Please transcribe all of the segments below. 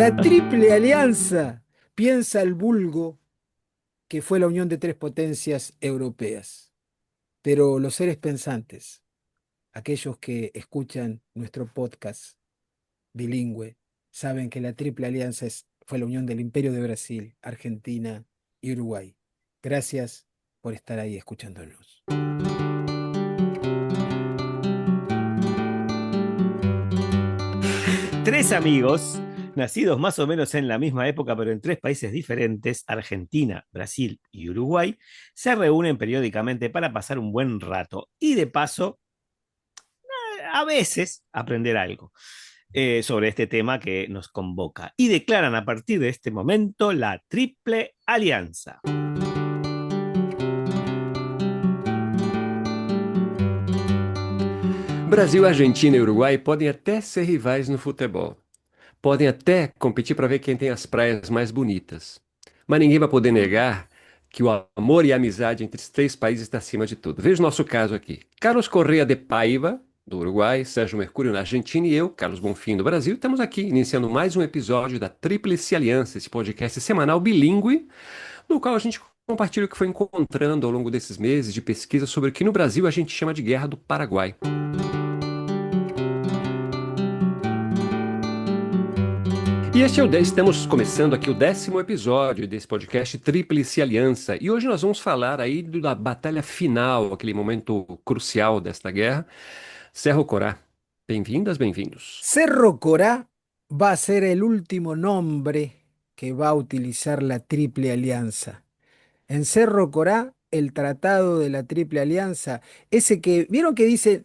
La Triple Alianza, piensa el vulgo que fue la unión de tres potencias europeas. Pero los seres pensantes, aquellos que escuchan nuestro podcast bilingüe, saben que la Triple Alianza fue la unión del Imperio de Brasil, Argentina y Uruguay. Gracias por estar ahí escuchándonos. Tres amigos, nacidos más o menos en la misma época, pero en tres países diferentes, Argentina, Brasil y Uruguay, se reúnen periódicamente para pasar un buen rato y de paso, a veces, aprender algo sobre este tema que nos convoca. Y declaran a partir de este momento la Triple Alianza. Brasil, Argentina e Uruguai podem até ser rivais no futebol. Podem até competir para ver quem tem as praias mais bonitas. Mas ninguém vai poder negar que o amor e a amizade entre esses três países está acima de tudo. Veja o nosso caso aqui. Carlos Correa de Paiva, do Uruguai, Sérgio Mercúrio na Argentina e eu, Carlos Bonfim, do Brasil, estamos aqui iniciando mais um episódio da Tríplice Aliança, esse podcast semanal bilíngue, no qual a gente compartilha o que foi encontrando ao longo desses meses de pesquisa sobre o que no Brasil a gente chama de Guerra do Paraguai. E estamos começando aqui o 10º episódio desse podcast Tríplice Aliança. E hoje nós vamos falar aí da batalha final, aquele momento crucial desta guerra. Cerro Corá. Bem-vindas, bem-vindos. Cerro Corá va a ser el último nombre que va a utilizar la Triple Alianza. En Cerro Corá, el tratado de la Triple Alianza, ese que, vieron que dice,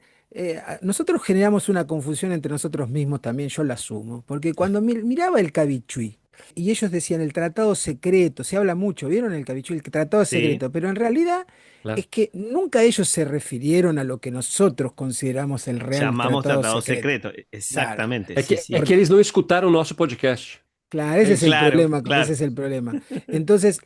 nosotros generamos una confusión entre nosotros mismos también, yo la asumo, porque cuando miraba el Cabichuy y ellos decían el tratado secreto, se habla mucho, ¿vieron el Cabichuy, el tratado Sí, secreto? Pero en realidad Claro. es que nunca ellos se refirieron a lo que nosotros consideramos el real llamamos tratado tratado secreto. secreto. Claro. Exactamente, É sí, que, é sí. que eles não escutaram o nosso podcast. Claro, ese es el Claro, problema, ese claro. es el problema. Entonces,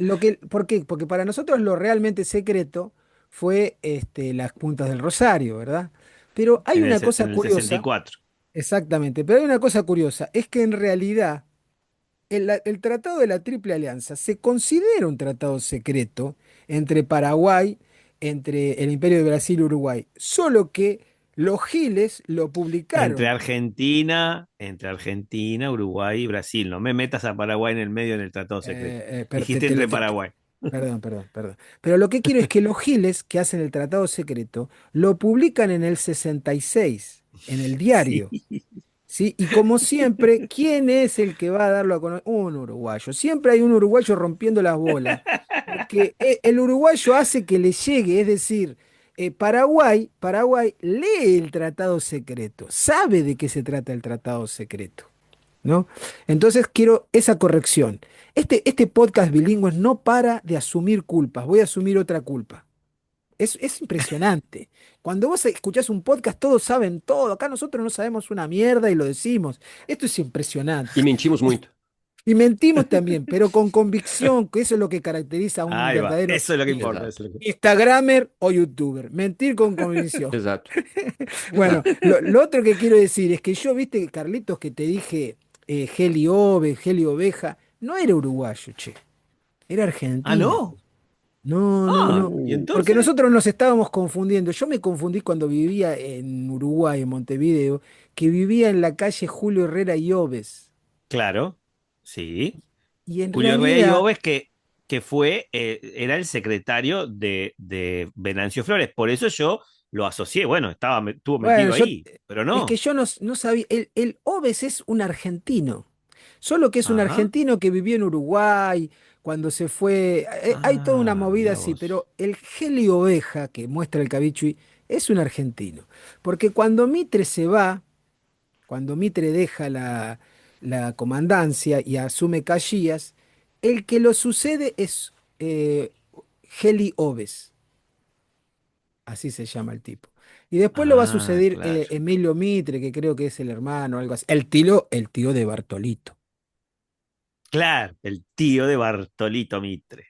¿por qué? Porque para nosotros lo realmente secreto fue las puntas del Rosario, ¿verdad? Pero hay una cosa En el curiosa, 64. exactamente, pero hay una cosa curiosa, es que en realidad el Tratado de la Triple Alianza se considera un tratado secreto entre Paraguay, entre el Imperio de Brasil y Uruguay, solo que los giles lo publicaron. Entre Argentina, Uruguay y Brasil. No me metas a Paraguay en el medio en el tratado secreto. Pero Dijiste entre Paraguay. perdón, perdón, perdón. Pero lo que quiero es que los giles que hacen el tratado secreto lo publican en el 66 en el diario. Sí. ¿Sí? Y como siempre, ¿quién es el que va a darlo a conocer? Un uruguayo. Siempre hay un uruguayo rompiendo las bolas. Porque el uruguayo hace que le llegue, es decir, Paraguay lee el tratado secreto, sabe de qué se trata el tratado secreto. ¿No? Entonces quiero esa corrección. Este podcast bilingüe no para de asumir culpas, voy a asumir otra culpa. Es impresionante. Cuando vos escuchás un podcast, todos saben todo. Acá nosotros no sabemos una mierda y lo decimos. Esto es E impresionante. mentimos muito. Y mentimos también, pero con convicción, que eso es lo que caracteriza a un Ahí va. verdadero Eso es lo que importa. Eso Exato, es lo que... Instagramer o YouTuber. Mentir con convicción. exato. Bueno, lo otro que quiero decir es que yo, viste, Carlitos, que te dije Geli Oveja, no era uruguayo, che, era Ah, argentino. no. No, no, Ah, no. y Porque entonces, nosotros nos estábamos confundiendo. Yo me confundí cuando vivía en Uruguay, en Montevideo, que vivía en la calle Julio Herrera y Oves. claro, sí. Y en Julio Rey realidad, Lloves que fue, era el secretario de Venancio Flores. Por eso yo lo asocié. Bueno, estuvo bueno, metido ahí, pero es que no. yo no sabía, el Oves es un argentino. Solo que es un Ajá. argentino que vivió en Uruguay, cuando se fue. Hay toda una Ah, movida mira así, vos. pero el Geli Oveja que muestra el Cabichuy es un argentino. Porque cuando Mitre se va, cuando Mitre deja la comandancia y asume Caxias, el que lo sucede es Geli Oves, así se llama el tipo. Y después lo va a Ah, suceder claro. Emilio Mitre, que creo que es el hermano, algo así. El tío de Bartolito. Claro, el tío de Bartolito Mitre.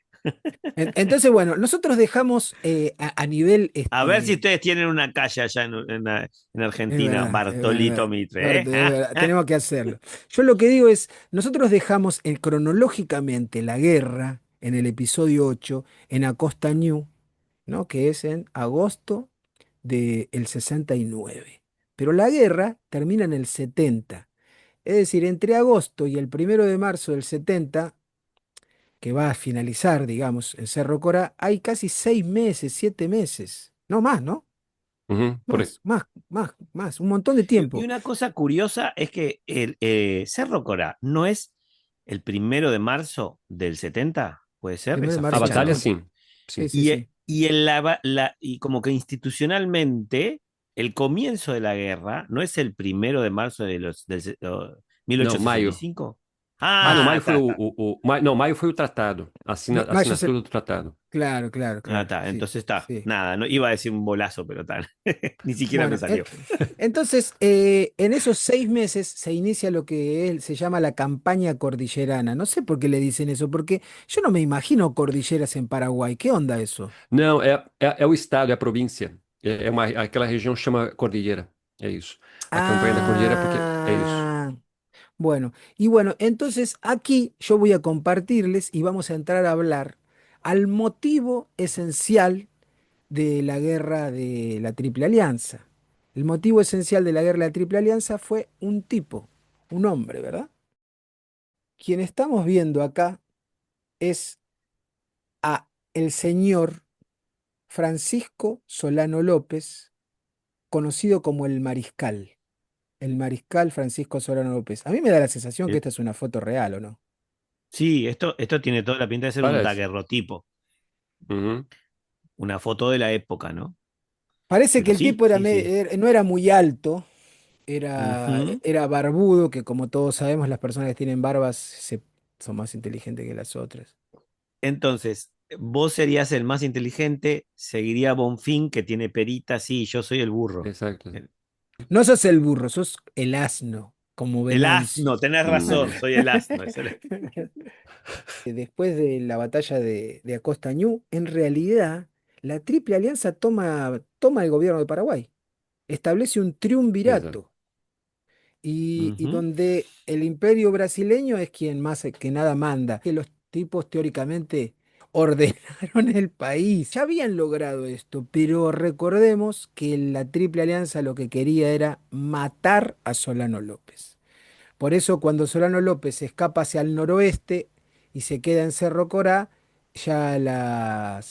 Entonces, bueno, nosotros dejamos a nivel, A ver si ustedes tienen una calle allá en es Argentina, verdad, es Bartolito verdad, Mitre, es ¿eh? verdad, tenemos que hacerlo. Yo lo que digo es, nosotros dejamos cronológicamente la guerra en el episodio 8 en Acosta New, ¿no? Que es en agosto del 69. Pero la guerra termina en el 70. Es decir, entre agosto y el 1 de marzo del 70, que va a finalizar, digamos, en Cerro Corá, hay casi 6 meses, 7 meses. No más, ¿no? Uhum, por aí. Más, un montón de Y tiempo. una cosa curiosa es que el Cerro Corá no es el 1 de marzo del 70, puede ser, Primero de esa A marzo, fecha, batalha, ¿no? sí. sim. Sí, Sim. sí, sí. Y, y como que institucionalmente, el comienzo de la guerra no es el 1 de marzo del Não, maio. 1865. Ah, não, Ah, maio foi está, está. Não, maio foi o tratado. Mayo, Assinatura do tratado. claro, claro, Ah, claro. está. Sí, Entonces está. sí. Nada, no iba a decir un bolazo, pero tal. Ni siquiera me Bueno, salió. entonces, en esos 6 meses se inicia lo que se llama la campaña cordillerana. No sé por qué le dicen eso, porque yo no me imagino cordilleras en Paraguay. ¿Qué onda eso? Não, é o estado, é a província. Aquela região chama Cordilheira. É isso. A campanha da Cordilheira é porque é isso. Ah, bueno, y bueno, entonces aquí yo voy a compartirles y vamos a entrar a hablar al motivo esencial de la guerra de la Triple Alianza. El motivo esencial de la guerra de la Triple Alianza fue un tipo, un hombre, ¿verdad? Quien estamos viendo acá es a el señor Francisco Solano López, conocido como el Mariscal. El Mariscal Francisco Solano López. A mí me da la sensación que Eh, esta es una foto real, ¿o no? Sí, esto tiene toda la pinta de ser un Parece. daguerrotipo, Uhum. una foto de la época, ¿no? Parece que Pero el sí, tipo sí, sí. no era muy alto, era, Ujú. era barbudo, que como todos sabemos, las personas que tienen barbas son más inteligentes que las otras. Entonces, vos serías el más inteligente, seguiría Bonfín, que tiene perita, sí, yo soy el burro. Exacto. El, No sos el burro, sos el asno, como el Venancio. asno, tenés razón, Uhum. soy el asno. Después de la batalla de Acosta Ñu, en realidad la Triple Alianza toma el gobierno de Paraguay, establece un Exato. triunvirato y Ujú. donde el imperio brasileño es quien más que nada manda, que los tipos teóricamente ordenaron el país. Ya habían logrado esto, pero recordemos que la Triple Alianza lo que quería era matar a Solano López. Por eso cuando Solano López escapa hacia el noroeste y se queda en Cerro Corá, ya la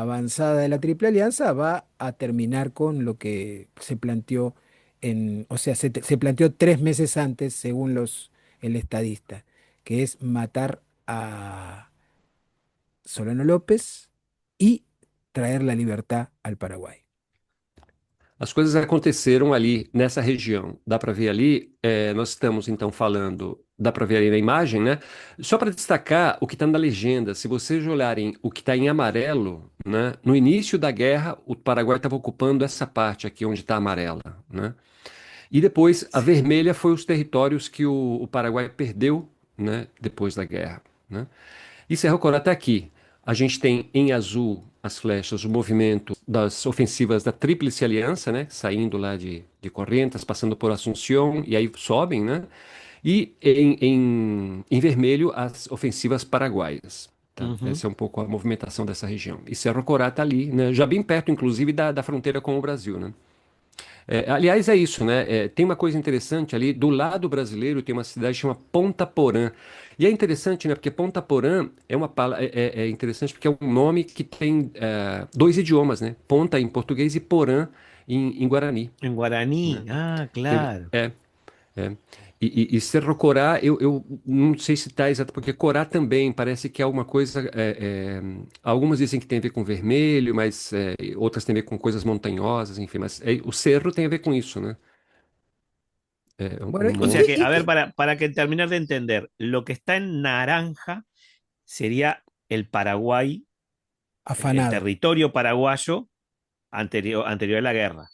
avanzada de la Triple Alianza va a terminar con lo que se planteó o sea, se planteó 3 meses antes, según el estadista, que es matar a Solano López y traer la libertad al Paraguay. As coisas aconteceram ali nessa região. Dá para ver ali, nós estamos então falando, dá para ver ali na imagem, né? Só para destacar o que está na legenda, se vocês olharem o que está em amarelo, né? No início da guerra, o Paraguai estava ocupando essa parte aqui onde está amarela, né? E depois a vermelha foi os territórios que o Paraguai perdeu, né? Depois da guerra, né? E Cerro Corá está aqui. A gente tem em azul as flechas, o movimento das ofensivas da Tríplice Aliança, né? Saindo lá de Corrientes, passando por Assunção e aí sobem, né? E em vermelho as ofensivas paraguaias. Tá? Ujú. Essa é um pouco a movimentação dessa região. E Cerro Corá está ali, né? Já bem perto, inclusive, da fronteira com o Brasil, né? Aliás, é isso, né? Tem uma coisa interessante ali, do lado brasileiro tem uma cidade que chama Ponta Porã. E é interessante, né? Porque Ponta Porã é interessante porque é um nome que tem dois idiomas, né? Ponta em português e Porã em Guarani, En guaraní, né? ah, Teve- claro. é, é. E Cerro Corá, eu não sei se está exato, porque Corá também parece que é uma coisa. Algumas dizem que tem a ver com vermelho, mas outras têm a ver com coisas montanhosas, enfim. Mas o cerro tem a ver com isso, né? É Bueno, um O ¿y sea qué, nome. que, a ver, para que terminar de entender, lo que está en naranja sería el Paraguay, el afanado? territorio paraguayo anterior a la guerra.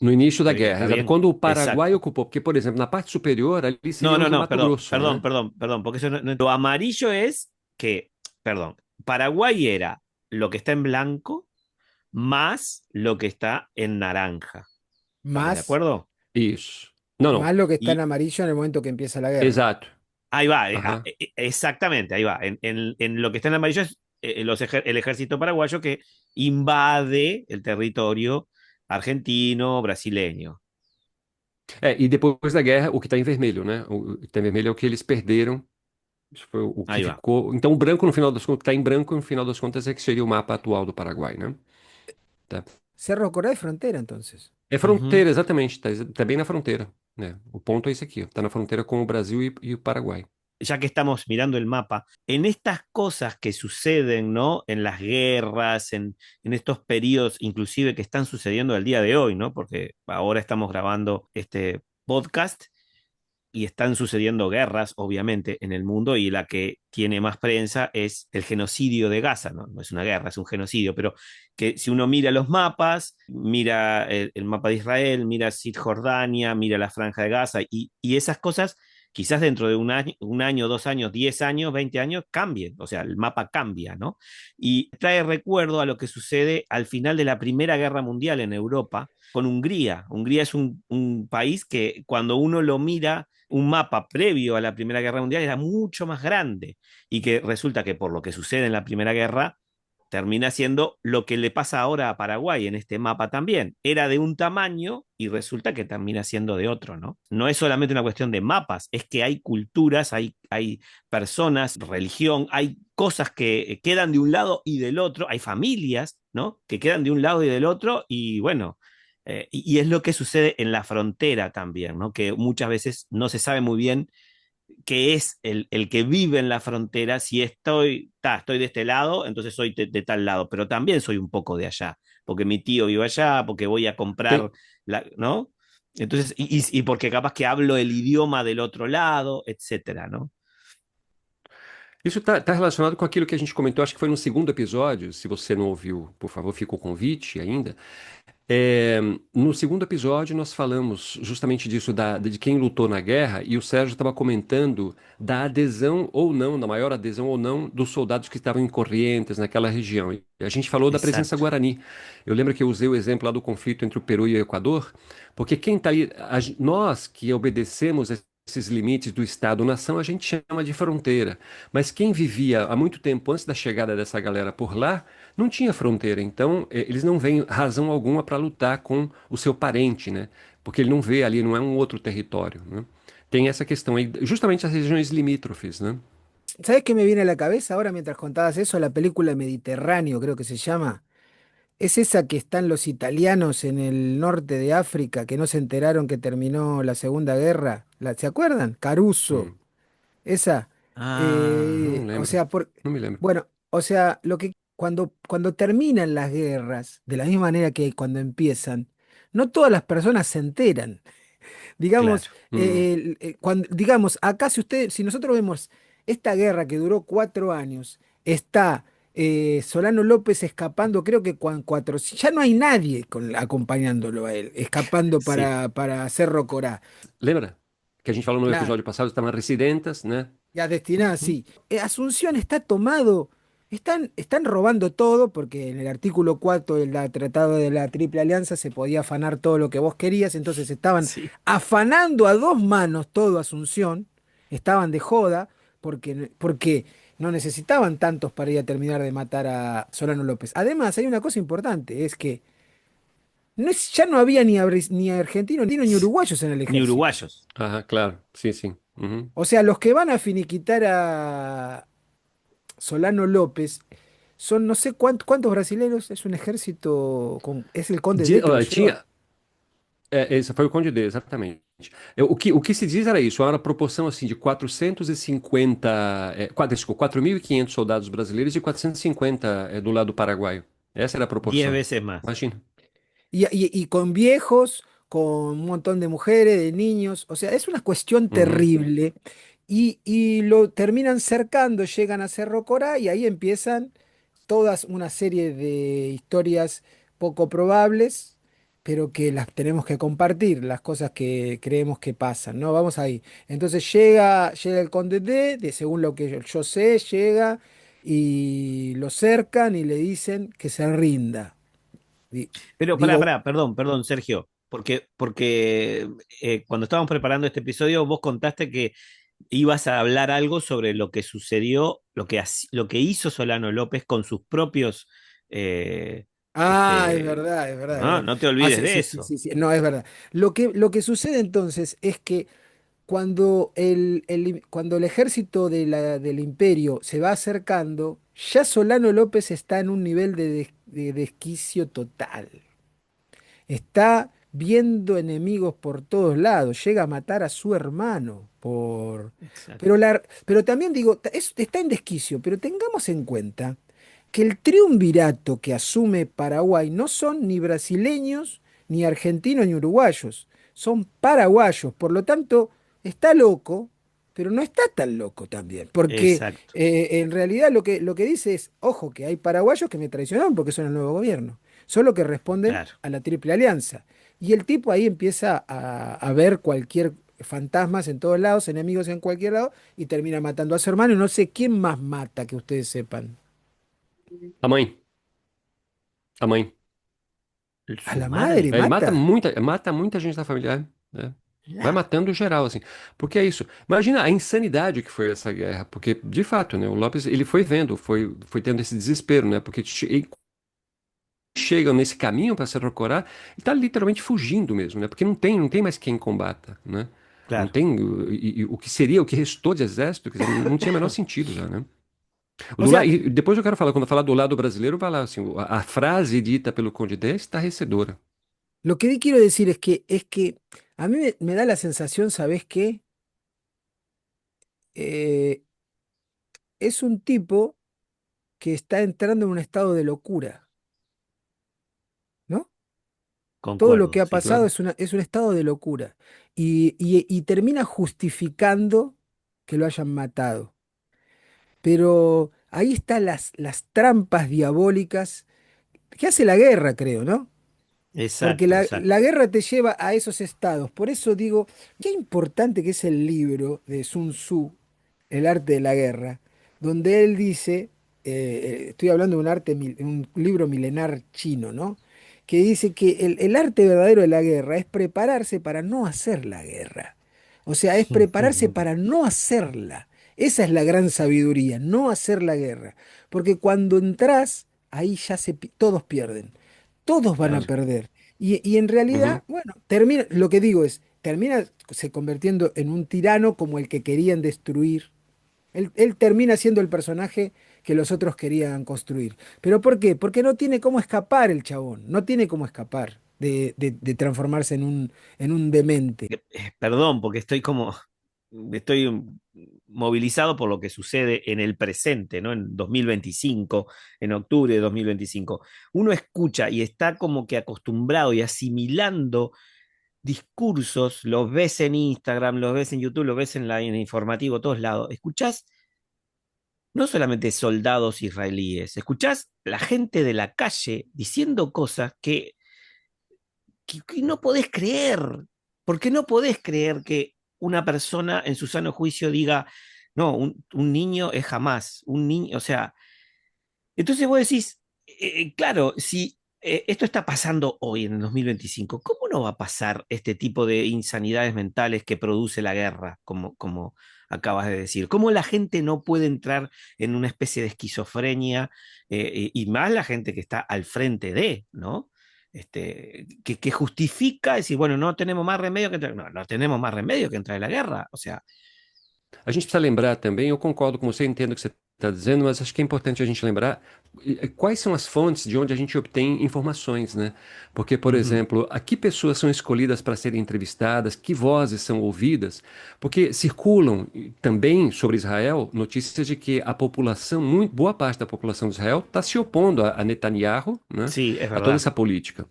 No início da guerra, ¿Está exato. bien? Quando o Paraguai Exacto. ocupou, porque, por exemplo, na parte superior ali No, seria no, hoje o no, Mato perdón, Grosso, perdón, né? perdón, perdón, porque lo amarillo es que perdón, Paraguay era lo que está en blanco más lo que está en naranja. ¿Estamos de Más, acuerdo? Isso. Não, más não. lo que está en Y amarillo en el momento que empieza la guerra. Exato. ahí va, Aham. exactamente, ahí va. En lo que está en amarillo es el ejército paraguayo que invade el territorio argentino, brasileño. E depois da guerra, o que está em vermelho, né? O que está em vermelho é o que eles perderam. Isso foi o que Ahí va. ficou. Então, o branco, no final das contas, está em branco, no final das contas, é que seria o mapa atual do Paraguai, né? Tá. Cerro Corá es frontera, entonces. É Ujú. fronteira, exatamente. Tá bem na fronteira, né? O ponto é esse aqui, ó. Tá na fronteira com o Brasil e o Paraguai. Ya que estamos mirando el mapa, en estas cosas que suceden, ¿no? En las guerras, en estos periodos, inclusive que están sucediendo al día de hoy, ¿no? Porque ahora estamos grabando este podcast y están sucediendo guerras, obviamente, en el mundo, y la que tiene más prensa es el genocidio de Gaza, ¿no? No es una guerra, es un genocidio, pero que si uno mira los mapas, mira el mapa de Israel, mira Cisjordania, mira la Franja de Gaza, y esas cosas quizás dentro de un año, 2 años, 10 años, 20 años, cambien, o sea, el mapa cambia, ¿no? Y trae recuerdo a lo que sucede al final de la Primera Guerra Mundial en Europa con Hungría. Hungría es un país que cuando uno lo mira, un mapa previo a la Primera Guerra Mundial era mucho más grande y que resulta que por lo que sucede en la Primera Guerra termina siendo lo que le pasa ahora a Paraguay en este mapa también. Era de un tamaño y resulta que termina siendo de otro, ¿no? No es solamente una cuestión de mapas, es que hay culturas, hay personas, religión, hay cosas que quedan de un lado y del otro, hay familias, ¿no? Que quedan de un lado y del otro y bueno, y es lo que sucede en la frontera también, ¿no? Que muchas veces no se sabe muy bien qué es el que vive en la frontera, si estoy de este lado, entonces soy de tal lado, pero también soy un poco de allá, porque mi tío vive allá, porque voy a comprar, Tem, ¿no? Entonces, y porque capaz que hablo el idioma del otro lado, etcétera, ¿no? Isso tá relacionado com aquilo que a gente comentou, acho que foi no segundo episódio. Se você não ouviu, por favor, fica o convite ainda. É, no segundo episódio, nós falamos justamente disso, de quem lutou na guerra, e o Sérgio estava comentando da adesão ou não, da maior adesão ou não, dos soldados que estavam em Corrientes, naquela região. E a gente falou da presença Exacto, guarani. Eu lembro que eu usei o exemplo lá do conflito entre o Peru e o Equador, porque quem está ali, nós que obedecemos esses limites do Estado-nação, a gente chama de fronteira. Mas quem vivia há muito tempo antes da chegada dessa galera por lá, não tinha fronteira. Então, eles não veem razão alguma para lutar com o seu parente, né? Porque ele não vê ali, não é um outro território, né? Tem essa questão aí, justamente as regiões limítrofes, né? ¿Sabes qué me viene a la cabeza ahora mientras contabas eso? La película Mediterráneo, creo que se llama. Es esa que están los italianos en el norte de África que no se enteraron que terminó la Segunda Guerra. ¿Se acuerdan? Caruso. Hum. Esa. Não O lembro. sea, Não me lembro. bueno, o sea, lo que cuando terminan las guerras, de la misma manera que cuando empiezan, no todas las personas se enteran. Digamos, claro. digamos, acá si nosotros vemos esta guerra que duró 4 años, está Solano López escapando, creo que ya no hay nadie acompañándolo a él, escapando Sí, para Cerro Corá. Lembra? Que a gente falou no Claro, episódio passado, estavam residentas, né? ya destinada, Uhum. sí. Asunción está tomado, están robando todo, porque en el artículo 4 del Tratado de la Triple Alianza se podía afanar todo lo que vos querías, entonces estaban sí. afanando a dos manos todo Asunción, estaban de joda, porque no necesitaban tantos para ir a terminar de matar a Solano López. Además, hay una cosa importante, es que ya no había ni argentinos ni uruguayos en el Ni ejército. uruguayos. Ah, claro. Sim, sim. Uhum. O sea, los que van a finiquitar a Solano López son no sé cuántos brasileños, es un ejército, es el Conde D que lo lleva. Tinha, esse foi o Conde D, exatamente. O que se diz era isso, era uma proporção assim de 450, desculpa, 4.500 soldados brasileiros e 450 do lado paraguaio. Essa era a 10 proporção. veces más. Imagina. Y con viejos, con un montón de mujeres, de niños, o sea, es una cuestión Uhum. terrible. Y lo terminan cercando, llegan a Cerro Corá y ahí empiezan todas una serie de historias poco probables, pero que las tenemos que compartir, las cosas que creemos que pasan, ¿no? Vamos ahí. Entonces llega el Conde D, según lo que yo sé, llega. y lo cercan y le dicen que se rinda. Pero Digo, perdón, Sergio, porque cuando estábamos preparando este episodio, vos contaste que ibas a hablar algo sobre lo que sucedió, lo que hizo Solano López con sus propios, eh, es este, verdad, es verdad, es no, verdad. no te Ah, olvides sí, de sí, sí, eso. sí, sí, no, es verdad. Lo que sucede entonces es que cuando cuando el ejército del imperio se va acercando, ya Solano López está en un nivel de desquicio total. Está viendo enemigos por todos lados, llega a matar a su hermano por... Pero, Exacto. pero también digo, está en desquicio, pero tengamos en cuenta que el triunvirato que asume Paraguay no son ni brasileños, ni argentinos, ni uruguayos, son paraguayos. Por lo tanto, está loco, pero no está tan loco también, porque Exacto, en realidad lo que dice es, ojo, que hay paraguayos que me traicionaron porque son el nuevo gobierno, solo que responden claro. a la Triple Alianza. Y el tipo ahí empieza a ver cualquier fantasmas en todos lados, enemigos en cualquier lado, y termina matando a su hermano. Y no sé quién más mata que ustedes sepan. A mãe, a mãe. ¿A Su la madre madre. Ele mata? mata muita gente da família. É. Vai La- matando geral, assim. Porque é isso. Imagina a insanidade que foi essa guerra. Porque, de fato, né, o Lopes, ele foi vendo, foi tendo esse desespero, né? Porque ele chega nesse caminho para se Sorocórá, ele tá literalmente fugindo mesmo, né? Porque não tem mais quem combata, né? Não claro. tem, e o que seria, o que restou de exército, quer dizer, não tinha o menor sentido já, né? O sea, E depois eu quero falar, quando eu falar do lado brasileiro, vai lá, assim, a frase dita pelo Conde D é estarrecedora. lo que quiero decir es que a mí me da la sensación, ¿sabés qué? Eh, es un tipo que está entrando en un estado de locura, ¿no? Todo lo que Concuerdo, ha sí. pasado Claro. es un estado de locura. Y termina justificando que lo hayan matado. Pero ahí están las trampas diabólicas que hace la guerra, creo, ¿no? Porque Exacto, la exacto. guerra te lleva a esos estados. Por eso digo, qué importante que es el libro de Sun Tzu, El arte de la guerra, donde él dice, estoy hablando de un libro milenar chino, ¿no? Que dice que el arte verdadero de la guerra es prepararse para no hacer la guerra. O sea, es prepararse para no hacerla. Esa es la gran sabiduría, no hacer la guerra. Porque cuando entras, ahí ya todos pierden. Todos van a Claro. perder. Y en realidad, Uhum. bueno, termina, lo que digo es, termina se convirtiendo en un tirano como el que querían destruir. Él termina siendo el personaje que los otros querían construir. ¿Pero por qué? Porque no tiene cómo escapar el chabón, no tiene cómo escapar de transformarse en un demente. Perdón, porque estoy movilizado por lo que sucede en el presente, ¿no? En 2025, en octubre de 2025. Uno escucha y está como que acostumbrado y asimilando discursos, los ves en Instagram, los ves en YouTube, los ves en informativo, todos lados. Escuchás no solamente soldados israelíes, escuchás la gente de la calle diciendo cosas que no podés creer. Porque no podés creer que una persona en su sano juicio diga, no, un niño es jamás, un niño, o sea, entonces vos decís, claro, si esto está pasando hoy en el 2025, ¿cómo no va a pasar este tipo de insanidades mentales que produce la guerra, como acabas de decir? ¿Cómo la gente no puede entrar en una especie de esquizofrenia, y más la gente que está al frente de, ¿no? Que justifica decir, bueno, no tenemos más remedio que entrar. No, no tenemos más remedio que entrar en la guerra. O sea, A gente precisa lembrar também, eu concordo com você, entendo o que você está dizendo, mas acho que é importante a gente lembrar quais são as fontes de onde a gente obtém informações, né? Porque, por ujú, exemplo, a que pessoas são escolhidas para serem entrevistadas, que vozes são ouvidas, porque circulam também sobre Israel notícias de que a população, muito, boa parte da população de Israel está se opondo a Netanyahu, né? sí, es A toda verdad. essa política.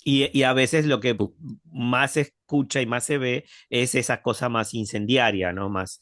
Y a veces lo que más se escucha y más se ve es esa cosa más incendiaria, ¿no? Más,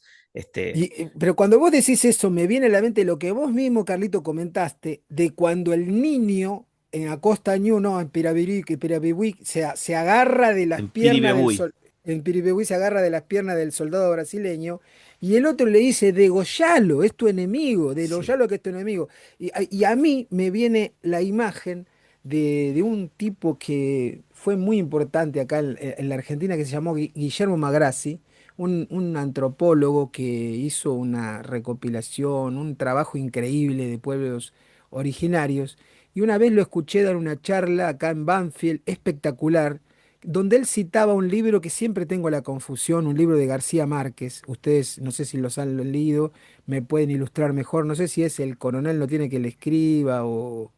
Pero cuando vos decís eso, me viene a la mente lo que vos mismo, Carlito, comentaste, de cuando el niño en Acosta Ñu, no, en Pirabirí, que Pirabibuí, se agarra de las en piernas del Piribebuy. sol. en Piribebuy se agarra de las piernas del soldado brasileño y el otro le dice, degollalo, es tu enemigo, Sí. degollalo que es tu enemigo. Y a mí me viene la imagen de un tipo que fue muy importante acá en la Argentina, que se llamó Guillermo Magrassi, un antropólogo que hizo una recopilación, un trabajo increíble de pueblos originarios. Y una vez lo escuché dar una charla acá en Banfield, espectacular, donde él citaba un libro que siempre tengo la confusión, un libro de García Márquez. Ustedes, no sé si los han leído, me pueden ilustrar mejor. No sé si es El coronel no tiene que le escriba o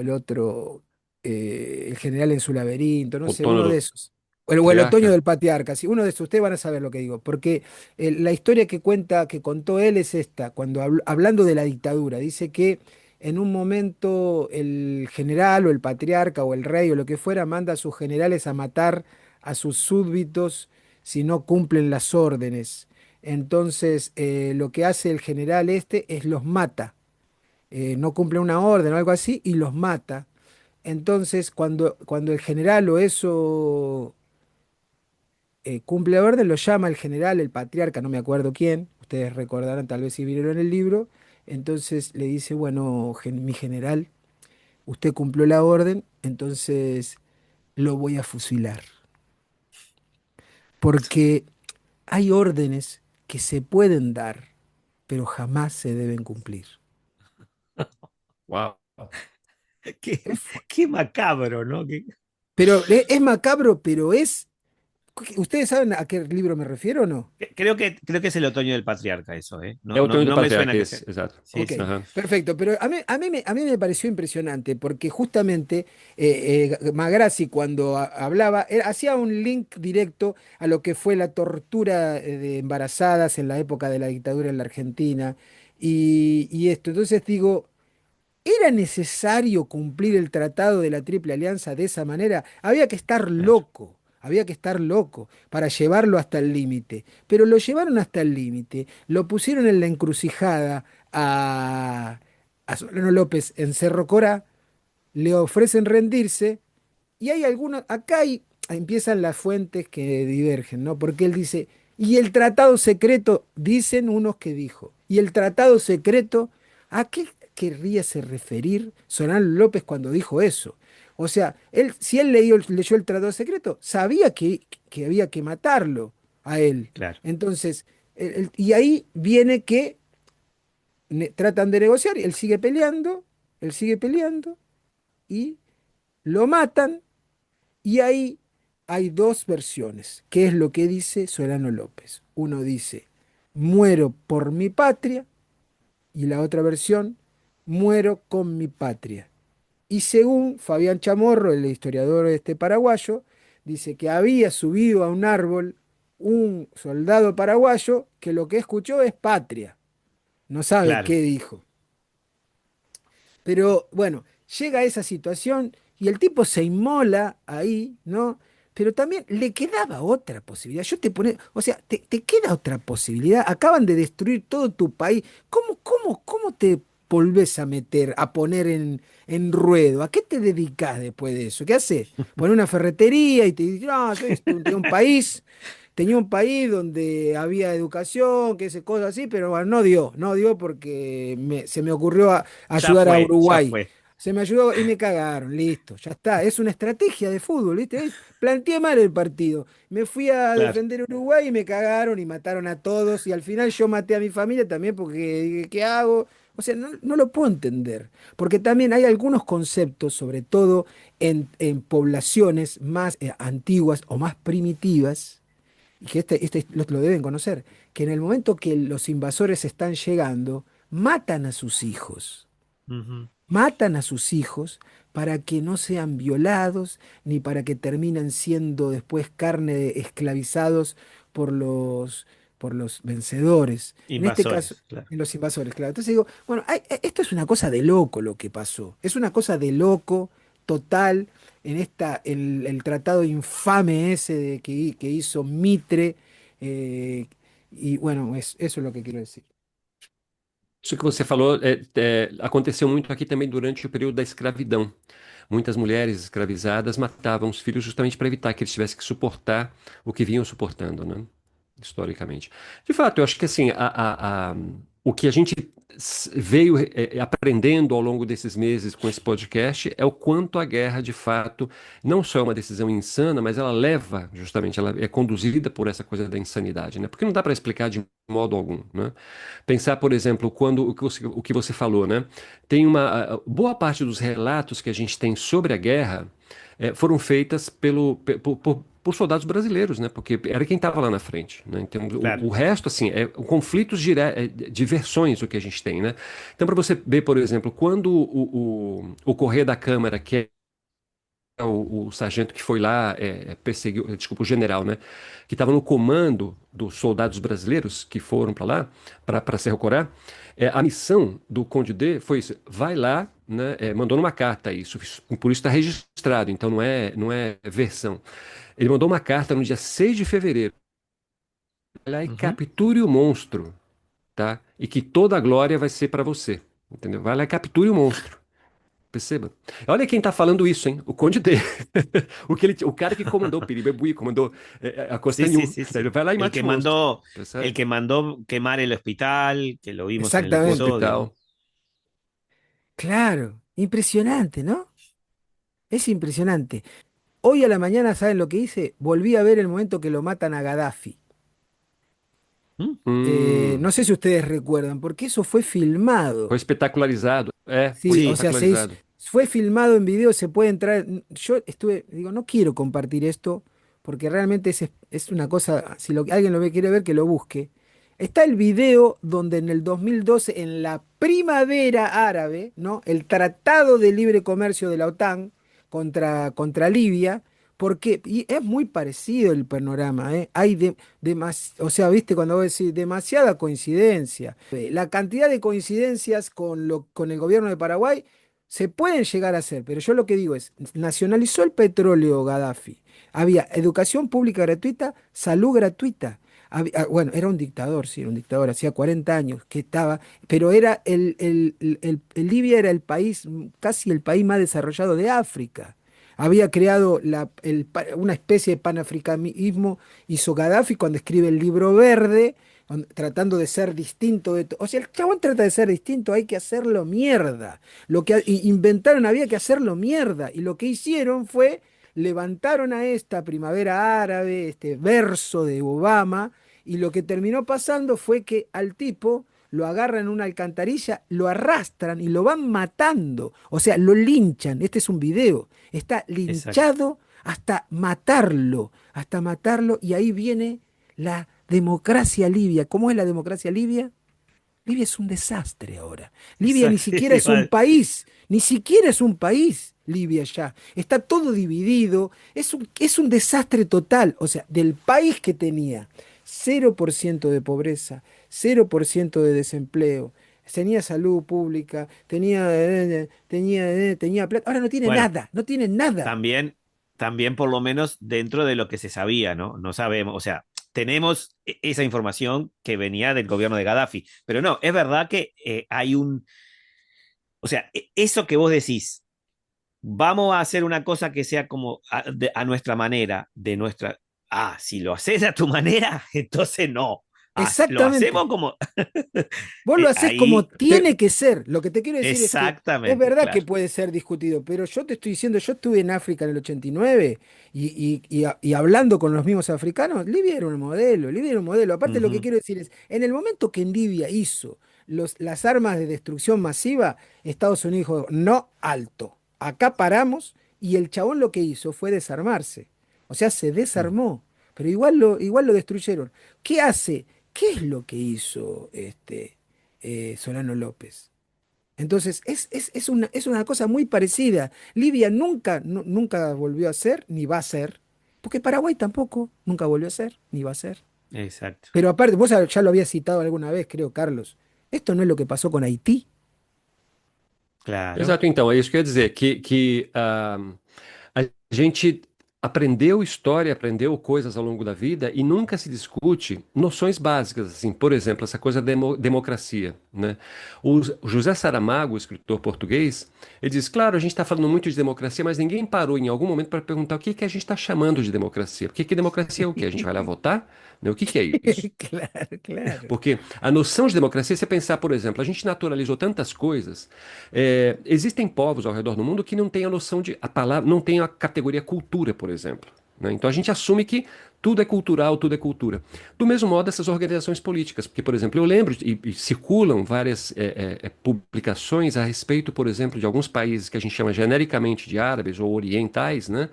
el otro, El general en su laberinto, no sé, Outono uno do de esos. O el otoño Patriarca. del patriarca, sí, uno de esos, ustedes van a saber lo que digo, porque la historia que cuenta, que contó él es esta, cuando hablando de la dictadura, dice que en un momento el general o el patriarca o el rey o lo que fuera manda a sus generales a matar a sus súbditos si no cumplen las órdenes. Entonces, lo que hace el general este es los mata, no cumple una orden o algo así y los mata. Entonces, cuando el general o eso cumple la orden, lo llama el general, el patriarca, no me acuerdo quién, ustedes recordarán tal vez si vieron el libro, entonces le dice, bueno, mi general, usted cumplió la orden, entonces lo voy a fusilar, porque hay órdenes que se pueden dar, pero jamás se deben cumplir. Uau. Qué, Es fu- qué macabro, ¿no? Pero es macabro, pero es... ¿Ustedes saben a qué libro me refiero o no? Creo que es el otoño del patriarca eso, ¿eh? É No, o no, Outono do no me suena Patriarca, que sea. esse, exato. Sí, Ok, sí. Aham. perfecto, pero a mí me pareció impresionante porque justamente Magrassi cuando hablaba, hacía un link directo a lo que fue la tortura de embarazadas en la época de la dictadura en la Argentina y esto. Entonces digo, ¿era necesario cumplir el tratado de la Triple Alianza de esa manera? Claro. Había que estar loco para llevarlo hasta el límite. Pero lo llevaron hasta el límite, lo pusieron en la encrucijada a Solano López en Cerro Corá, le ofrecen rendirse y hay algunos, empiezan las fuentes que divergen, ¿no? Porque él dice, y el tratado secreto, dicen unos que dijo, y el tratado secreto, ¿a qué querría referir Solano López cuando dijo eso? O sea, si él leyó el tratado secreto, sabía que había que matarlo a él. Claro. Entonces, y ahí viene que tratan de negociar, y él sigue peleando, y lo matan y ahí hay dos versiones. ¿Qué es lo que dice Solano López? Uno dice, muero por mi patria, y la otra versión, muero con mi patria. Y según Fabián Chamorro, el historiador este paraguayo, dice que había subido a un árbol un soldado paraguayo que lo que escuchó es patria. No sabe Claro. qué dijo. Pero bueno, llega a esa situación y el tipo se inmola ahí, ¿no? Pero también le quedaba otra posibilidad. O sea, te queda otra posibilidad. Acaban de destruir todo tu país. ¿Cómo te volvés a meter, a poner en ruedo? ¿A qué te dedicás después de eso? ¿Qué haces? Poner una ferretería y te dices, no, yo tenía un país donde había educación, que ese cosas así, pero bueno, no dio porque se me ocurrió Ya ayudar a fue, ya Uruguay. fue. Se me ayudó y me cagaron, listo, ya está. Es una estrategia de fútbol, ¿viste? Planteé mal el partido. Me fui a Claro. defender a Uruguay y me cagaron y mataron a todos. Y al final yo maté a mi familia también porque dije, ¿qué hago? O sea, no lo puedo entender. Porque también hay algunos conceptos, sobre todo en poblaciones más antiguas o más primitivas, y que lo deben conocer, que en el momento que los invasores están llegando, matan a sus hijos. Ujú. Matan a sus hijos para que no sean violados, ni para que terminen siendo después carne de esclavizados por los vencedores. En este caso, Invasores, claro. en los invasores, claro. Entonces digo, bueno, esto es una cosa de loco lo que pasó. Es una cosa de loco total el tratado infame ese que hizo Mitre. eh, y bueno, eso es lo que quiero decir. Isso que você falou aconteceu muito aqui também durante o período da escravidão. Muitas mulheres escravizadas matavam os filhos justamente para evitar que eles tivessem que suportar o que vinham suportando, né? Historicamente. De fato, eu acho que assim, o que a gente veio aprendendo ao longo desses meses com esse podcast é o quanto a guerra, de fato, não só é uma decisão insana, mas ela leva, justamente, ela é conduzida por essa coisa da insanidade, né? Porque não dá para explicar de modo algum, né? Pensar, por exemplo, quando o que você falou, né? Tem boa parte dos relatos que a gente tem sobre a guerra foram feitas por soldados brasileiros, né? Porque era quem estava lá na frente, né? Então, Claro. o resto, assim, é conflitos de versões o que a gente tem, né? Então, para você ver, por exemplo, quando o Correia da Câmara, que é o sargento que foi lá, perseguiu, desculpa, o general, né? Que estava no comando dos soldados brasileiros que foram para lá, para Cerro Corá, a missão do Conde D foi isso: vai lá, né? Mandou numa carta isso, por isso está registrado, então não é versão. Ele mandou uma carta no dia 6 de fevereiro. Vai lá e Uhum. capture o monstro, tá? E que toda a glória vai ser para você. Entendeu? Vai lá e capture o monstro. Perceba. Olha quem tá falando isso, hein? O Conde D. O cara que comandou o Piribebuí, comandou a Costa Sí, sí, Nhu. sí, Ele sí. vai lá e El mate que o monstro. mandó, el Percebe? que mandó quemar el hospital, que lo vimos en el O Exactamente. episodio. hospital. Claro, impresionante, ¿no? Es impresionante. Hoy a la mañana, ¿saben lo que hice? Volví a ver el momento que lo matan a Gaddafi. ¿Mm? Hum, No sé si ustedes recuerdan, porque eso fue foi filmado. espetacularizado. Foi Sí, o Sí, sea, espetacularizado. fue filmado en video, se puede entrar. Yo estuve, digo, no quiero compartir esto, porque realmente es una cosa, si alguien quiere ver, que lo busque. Está el video donde en el 2012, en la primavera árabe, ¿no? El Tratado de Libre Comercio de la OTAN contra Libia, porque, y es muy parecido el panorama, ¿eh? Hay o sea, viste, cuando vos decís demasiada coincidencia. La cantidad de coincidencias con el gobierno de Paraguay se pueden llegar a hacer, pero yo lo que digo es, nacionalizó el petróleo Gaddafi. Había educación pública gratuita, salud gratuita. Bueno, era un dictador, sí, era un dictador, hacía 40 años que estaba, pero era Libia era el país, casi el país más desarrollado de África. Había creado una especie de panafricanismo, hizo Gaddafi cuando escribe el libro verde, tratando de ser distinto o sea, el chabón trata de ser distinto, hay que hacerlo mierda. Inventaron, había que hacerlo mierda. Y lo que hicieron fue, levantaron a esta primavera árabe, este verso de Obama, y lo que terminó pasando fue que al tipo lo agarran en una alcantarilla, lo arrastran y lo van matando. O sea, lo linchan. Este es un video. Está exacto. linchado hasta matarlo, y ahí viene la democracia libia. ¿Cómo es la democracia libia? Libia es un desastre ahora. Libia ni Exacto. siquiera es un país, ni siquiera es un país, Libia ya. Está todo dividido, es un desastre total. O sea, del país que tenía 0% de pobreza, 0% de desempleo, tenía salud pública, tenía plata, ahora no tiene Bueno, nada, no tiene nada. también, también por lo menos dentro de lo que se sabía, ¿no? No sabemos, o sea, tenemos esa información que venía del gobierno de Gaddafi, pero no, es verdad que hay o sea, eso que vos decís, vamos a hacer una cosa que sea como a nuestra manera, de nuestra... Ah, si lo haces a tu manera, entonces no. Lo hacemos Exactamente. como... Vos lo haces como ahí, tiene que ser. Lo que te quiero decir es que es exactamente, verdad que claro. puede ser discutido, pero yo te estoy diciendo, yo estuve en África en el 89 y hablando con los mismos africanos, Libia era un modelo, Libia era un modelo. Aparte, lo que Ujú. quiero decir es, en el momento que en Libia hizo las armas de destrucción masiva, Estados Unidos dijo, no, alto, acá paramos, y el chabón lo que hizo fue desarmarse. O sea, se Mm. desarmó, pero igual lo destruyeron. ¿Qué hace? ¿Qué es lo que hizo Solano López? Entonces, es una cosa muy parecida. Libia nunca volvió a ser, ni va a ser, porque Paraguay tampoco nunca volvió a ser, ni va a ser. Exacto, Pero aparte, vos ya lo habías citado alguna vez, creo, Carlos. Esto no es lo que pasó con Haití. claro. Exato, então, é isso que eu ia dizer, a gente aprendeu história, aprendeu coisas ao longo da vida e nunca se discute noções básicas, assim, por exemplo, essa coisa da democracia. né? O José Saramago, o escritor português, ele diz, claro, a gente está falando muito de democracia, mas ninguém parou em algum momento para perguntar o que que a gente está chamando de democracia. Porque que democracia é o quê? A gente vai lá votar? Né? O que que é isso? Claro, claro. Porque a noção de democracia, se você pensar, por exemplo, a gente naturalizou tantas coisas, existem povos ao redor do mundo que não têm a noção de, a palavra, não tem a categoria cultura, por exemplo. Né? Então a gente assume que tudo é cultural, tudo é cultura. Do mesmo modo, essas organizações políticas, porque, por exemplo, eu lembro e circulam várias publicações a respeito, por exemplo, de alguns países que a gente chama genericamente de árabes ou orientais, né?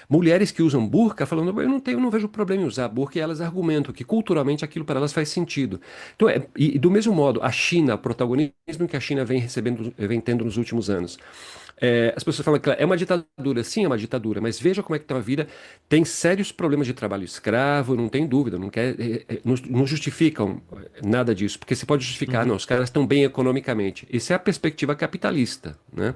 Mulheres que usam burca falando, eu não vejo problema em usar burca, e elas argumentam que culturalmente aquilo para elas faz sentido. Então, e do mesmo modo, a China, o protagonismo que a China vem recebendo, vem tendo nos últimos anos. As pessoas falam que é uma ditadura, sim, é uma ditadura, mas veja como é que está a vida. Tem sérios problemas de trabalho escravo, não tem dúvida, não quer, não justificam nada disso, porque você pode justificar, não, Uhum, os caras estão bem economicamente. Essa é a perspectiva capitalista, né?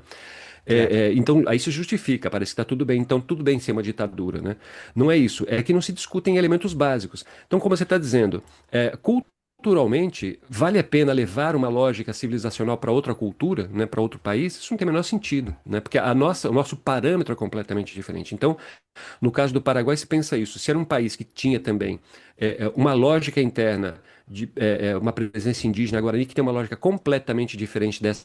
claro. Então, aí se justifica, parece que está tudo bem, então tudo bem ser uma ditadura, né? Não é isso, é que não se discutem elementos básicos. Então, como você está dizendo, culturalmente, vale a pena levar uma lógica civilizacional para outra cultura, né, para outro país? Isso não tem o menor sentido, né? Porque o nosso parâmetro é completamente diferente. Então, no caso do Paraguai, se pensa isso, se era um país que tinha também uma lógica interna de uma presença indígena guarani que tem uma lógica completamente diferente dessa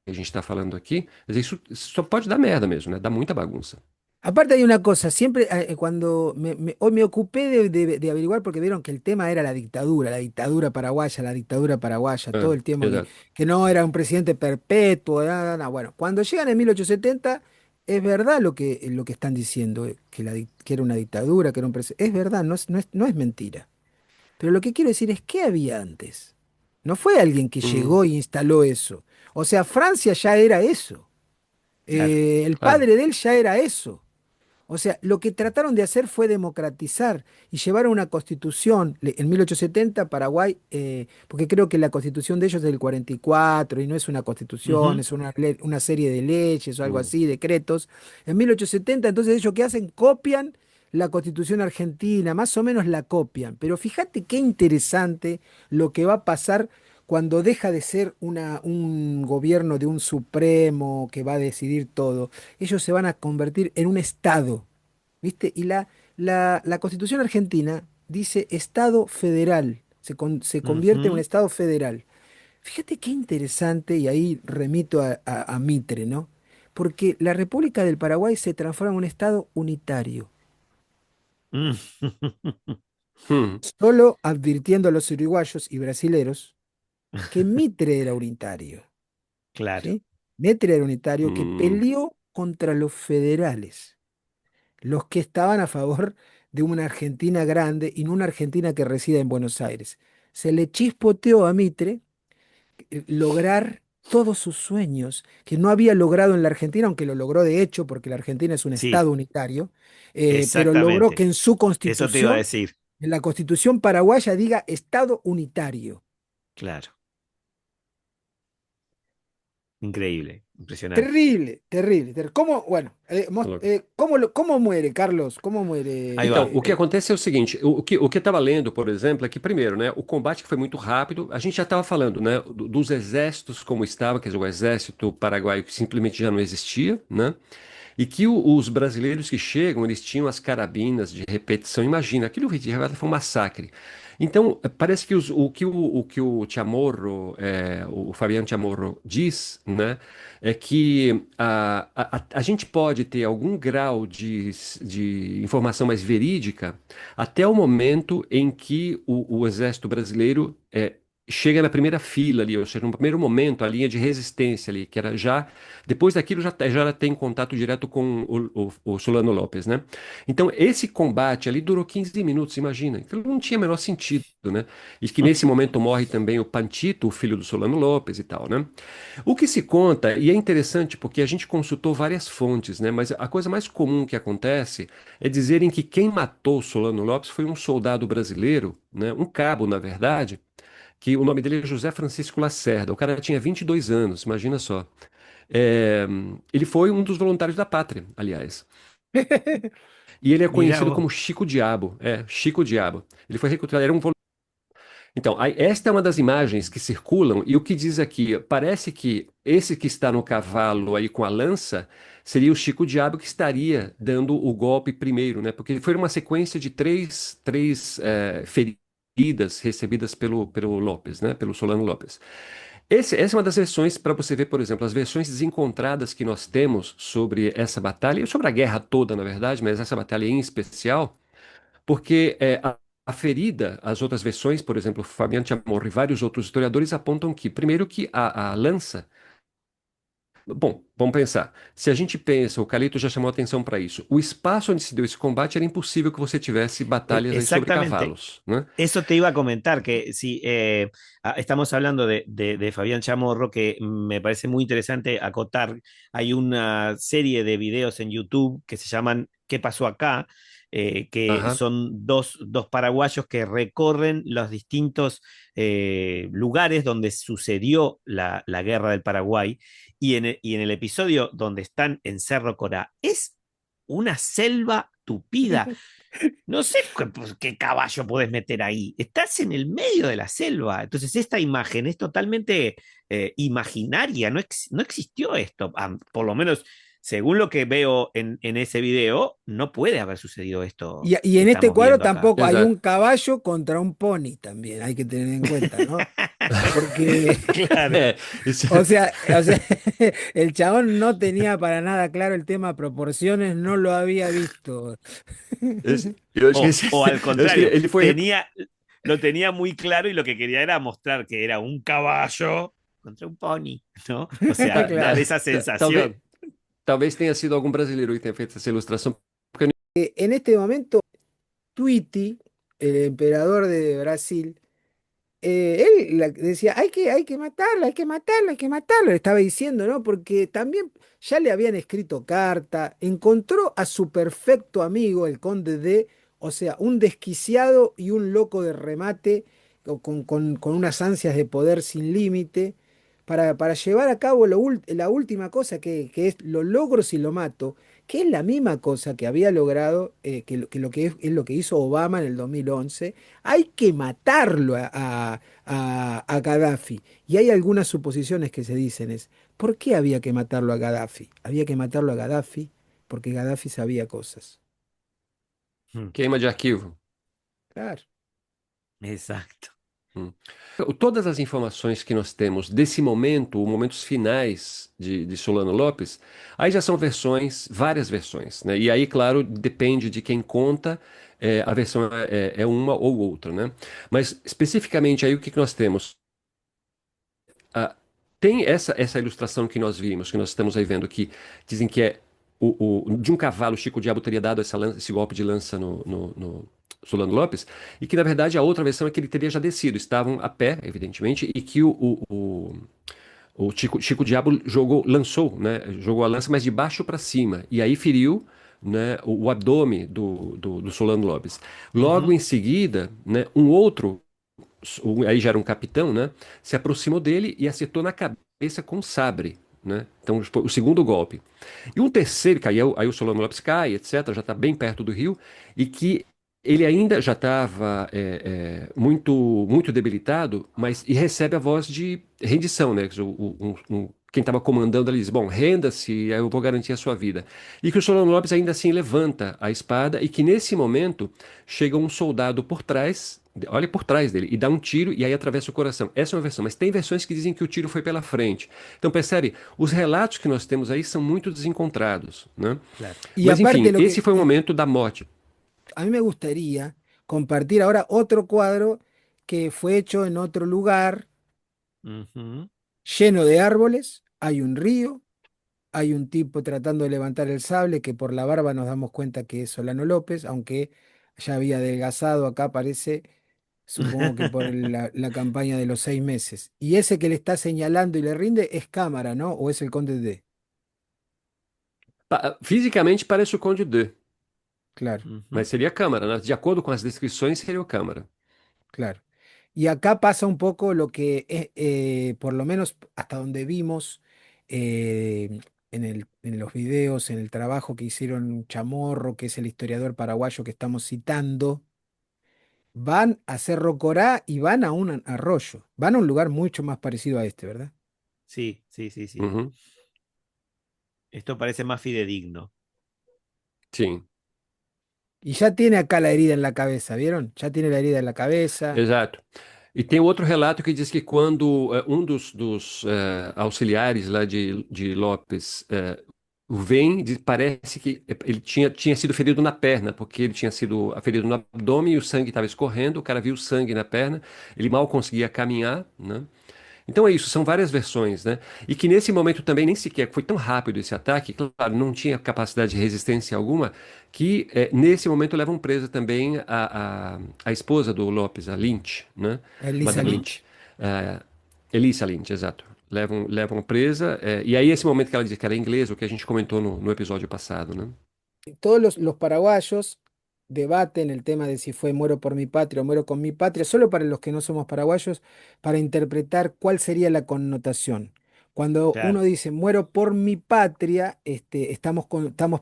que a gente está falando aqui, quer dizer, isso só pode dar merda mesmo, né? Dá muita bagunça. Aparte hay una cosa, siempre cuando hoy me ocupé de averiguar, porque vieron que el tema era la dictadura paraguaya, todo Ah, el tiempo exato. que no era un presidente perpetuo, bueno, cuando llegan en 1870, es verdad lo que están diciendo, que era una dictadura, que era un presidente, es verdad, no es mentira. Pero lo que quiero decir es, ¿qué había antes? No fue alguien que Uhum, llegó e instaló eso. O sea, Francia ya era eso. Claro. El claro. padre de él ya era eso. O sea, lo que trataron de hacer fue democratizar y llevar a una constitución en 1870 Paraguay, porque creo que la constitución de ellos es del 44 y no es una constitución, Ujú, es una serie de leyes o algo Uhum, así, decretos. En 1870, entonces ellos qué hacen, copian la constitución argentina, más o menos la copian. Pero fíjate qué interesante lo que va a pasar cuando deja de ser un gobierno de un supremo que va a decidir todo. Ellos se van a convertir en un Estado, ¿viste? Y la Constitución argentina dice Estado federal, se convierte en un ujú. Estado federal. Fíjate qué interesante, y ahí remito a Mitre, ¿no? Porque la República del Paraguay se transforma en un Estado unitario, Mm. solo advirtiendo a los uruguayos y brasileros que Mitre era unitario. Claro. ¿Sí? Mitre era unitario que uhum, peleó contra los federales, los que estaban a favor de una Argentina grande y no una Argentina que resida en Buenos Aires. Se le chispoteó a Mitre lograr todos sus sueños, que no había logrado en la Argentina, aunque lo logró de hecho, porque la Argentina es un Sí, Estado unitario, pero logró que exactamente. en su Eso te iba a constitución, decir. en la constitución paraguaya, diga Estado unitario. Claro. Increíble. Impresionante. Terrible, terrible, ¿Cómo, bueno, tá louco. cómo muere, Carlos? ¿Cómo Ahí Então, va. o que muere? acontece é o seguinte, o que eu estava lendo, por exemplo, é que, primeiro, né, o combate foi muito rápido, a gente já estava falando, né, dos exércitos como estava, quer dizer, o exército paraguaio que simplesmente já não existia, né, e que os brasileiros que chegam, eles tinham as carabinas de repetição, imagina, aquilo de verdade foi um massacre. Então, parece que o que o Chamorro, o Fabiano Chamorro diz, né, é que a gente pode ter algum grau de informação mais verídica até o momento em que o exército brasileiro chega na primeira fila ali, ou seja, no primeiro momento, a linha de resistência ali, que era já, depois daquilo já tem contato direto com o Solano Lopes, né? Então, esse combate ali durou 15 minutos, imagina. Então, não tinha o menor sentido, né? E que nesse momento morre também o Pantito, o filho do Solano Lopes e tal, né? O que se conta, e é interessante porque a gente consultou várias fontes, né? Mas a coisa mais comum que acontece é dizerem que quem matou Solano Lopes foi um soldado brasileiro, né? Um cabo, na verdade, que o nome dele é José Francisco Lacerda. O cara tinha 22 anos, imagina só. É, ele foi um dos voluntários da pátria, aliás. E ele é Mirá conhecido vos. como Chico Diabo. É, Chico Diabo. Ele foi recrutado, era um Então, esta é uma das imagens que circulam, e o que diz aqui, parece que esse que está no cavalo aí com a lança seria o Chico Diabo que estaria dando o golpe primeiro, né? Porque foi uma sequência de três feridas recebidas pelo Lopes, né? Pelo Solano Lopes. Essa é uma das versões para você ver, por exemplo, as versões desencontradas que nós temos sobre essa batalha, e sobre a guerra toda, na verdade, mas essa batalha em especial. Porque a ferida, as outras versões, por exemplo, Fabiano Chamorro e vários outros historiadores apontam que, primeiro, que a lança. Bom, vamos pensar. Se a gente pensa, o Calito já chamou atenção para isso. O espaço onde se deu esse combate era impossível que você tivesse batalhas aí sobre Exactamente. cavalos, né? Eso te iba a comentar, que si estamos hablando de Fabián Chamorro, que me parece muy interesante acotar, hay una serie de videos en YouTube que se llaman ¿Qué pasó acá? Que Aham. son dos paraguayos que recorren los distintos lugares donde sucedió la guerra del Paraguay, y en el episodio donde están en Cerro Corá, es una selva tupida. No sé qué caballo puedes meter ahí. Estás en el medio de la selva. Entonces, esta imagen es totalmente imaginaria. No existió esto. Por lo menos, según lo que veo en ese video, no puede haber sucedido esto Y que en este estamos cuadro viendo acá. tampoco hay un Exato. caballo contra un pony también, hay que tener en cuenta, ¿no? Porque, Claro. É, isso, o sea, el chabón no tenía para nada claro el tema proporciones, no lo había visto. eu acho que, O al eu acho que contrario, ele foi. lo tenía muy claro, y lo que quería era mostrar que era un caballo contra un pony, ¿no? O sea, dar Claro. esa Talvez, sensación. talvez tenha sido algum brasileiro que tenha feito essa ilustração. Porque En este momento, Tweety, el emperador de Brasil, decía, hay que matarla, hay que matarla, hay que matarla, le estaba diciendo, ¿no? Porque también ya le habían escrito carta, encontró a su perfecto amigo, el conde de, o sea, un desquiciado y un loco de remate, con unas ansias de poder sin límite, para llevar a cabo la última cosa que es lo logro si lo mato, que es la misma cosa que había logrado, que lo que es lo que hizo Obama en el 2011. Hay que matarlo a Gaddafi. Y hay algunas suposiciones que se dicen ¿por qué había que matarlo a Gaddafi? Había que matarlo a Gaddafi porque Gaddafi sabía cosas. Mm, queima de arquivo. Claro. exacto. Hum. Todas as informações que nós temos desse momento, os momentos finais de Solano Lopes, aí já são versões, várias versões, né? E aí, claro, depende de quem conta, a versão é uma ou outra, né? Mas especificamente aí o que que nós temos? Ah, tem essa ilustração que nós vimos, que nós estamos aí vendo, que dizem que é de um cavalo, Chico Diabo teria dado esse golpe de lança no Solano Lopes, e que na verdade a outra versão é que ele teria já descido, estavam a pé, evidentemente, e que o Chico Diabo lançou, né? Jogou a lança, mas de baixo para cima, e aí feriu. Né, o abdômen do Solano Lopes. Logo Ujú. em seguida, né, um outro aí já era um capitão, né? Se aproximou dele e acertou na cabeça com um sabre, né? Então, foi o segundo golpe. E um terceiro, que aí o Solano Lopes cai, etc., já está bem perto do rio, e que ele ainda já estava muito debilitado, mas e recebe a voz de rendição, né? Quem estava comandando ali diz: Bom, renda-se, eu vou garantir a sua vida. E que o Solano Lopes ainda assim levanta a espada, e que nesse momento chega um soldado por trás, olha por trás dele, e dá um tiro e aí atravessa o coração. Essa é uma versão, mas tem versões que dizem que o tiro foi pela frente. Então percebe, os relatos que nós temos aí são muito desencontrados, né? Claro. Y Mas aparte enfim, lo esse que foi o momento da morte. a mí me gustaría compartir ahora otro cuadro que fue hecho en otro lugar, Ujú. lleno de árboles, hay un río. Hay un tipo tratando de levantar el sable que por la barba nos damos cuenta que es Solano López, aunque ya había adelgazado acá, parece, supongo que por la campaña de los 6 meses. Y ese que le está señalando y le rinde es Cámara, ¿no? ¿O es el Conde D? Fisicamente parece o Conde D, Claro, Ujú. mas seria a Câmara, né? De acordo com as descrições, seria o Câmara. claro. Y acá pasa un poco lo que, por lo menos hasta donde vimos en los videos, en el trabajo que hicieron Chamorro, que es el historiador paraguayo que estamos citando. van a Cerro Corá y van a un arroyo. Van a un lugar mucho más parecido a este, ¿verdad? Sí, sí, sí, sí. Uhum, Esto parece más fidedigno. sim, Y ya tiene acá la herida en la cabeza, ¿vieron? Ya tiene la herida en la cabeza. exato. E tem outro relato que diz que quando um dos auxiliares lá de Lopes vem, parece que ele tinha sido ferido na perna, porque ele tinha sido ferido no abdômen e o sangue estava escorrendo, o cara viu sangue na perna, ele mal conseguia caminhar, né? Então é isso, são várias versões, né? E que nesse momento também nem sequer foi tão rápido esse ataque, claro, não tinha capacidade de resistência alguma, que nesse momento levam presa também a esposa do Lopes, a Lynch, né? Elisa Madame Ujú. Lynch. Lynch. Elisa Lynch, exato. Levam presa, e aí esse momento que ela diz que ela é inglesa, o que a gente comentou no episódio passado, né? Todos los paraguayos debaten el tema de si fue muero por mi patria o muero con mi patria, solo para los que no somos paraguayos, para interpretar cuál sería la connotación. Cuando uno Claro. dice muero por mi patria, estamos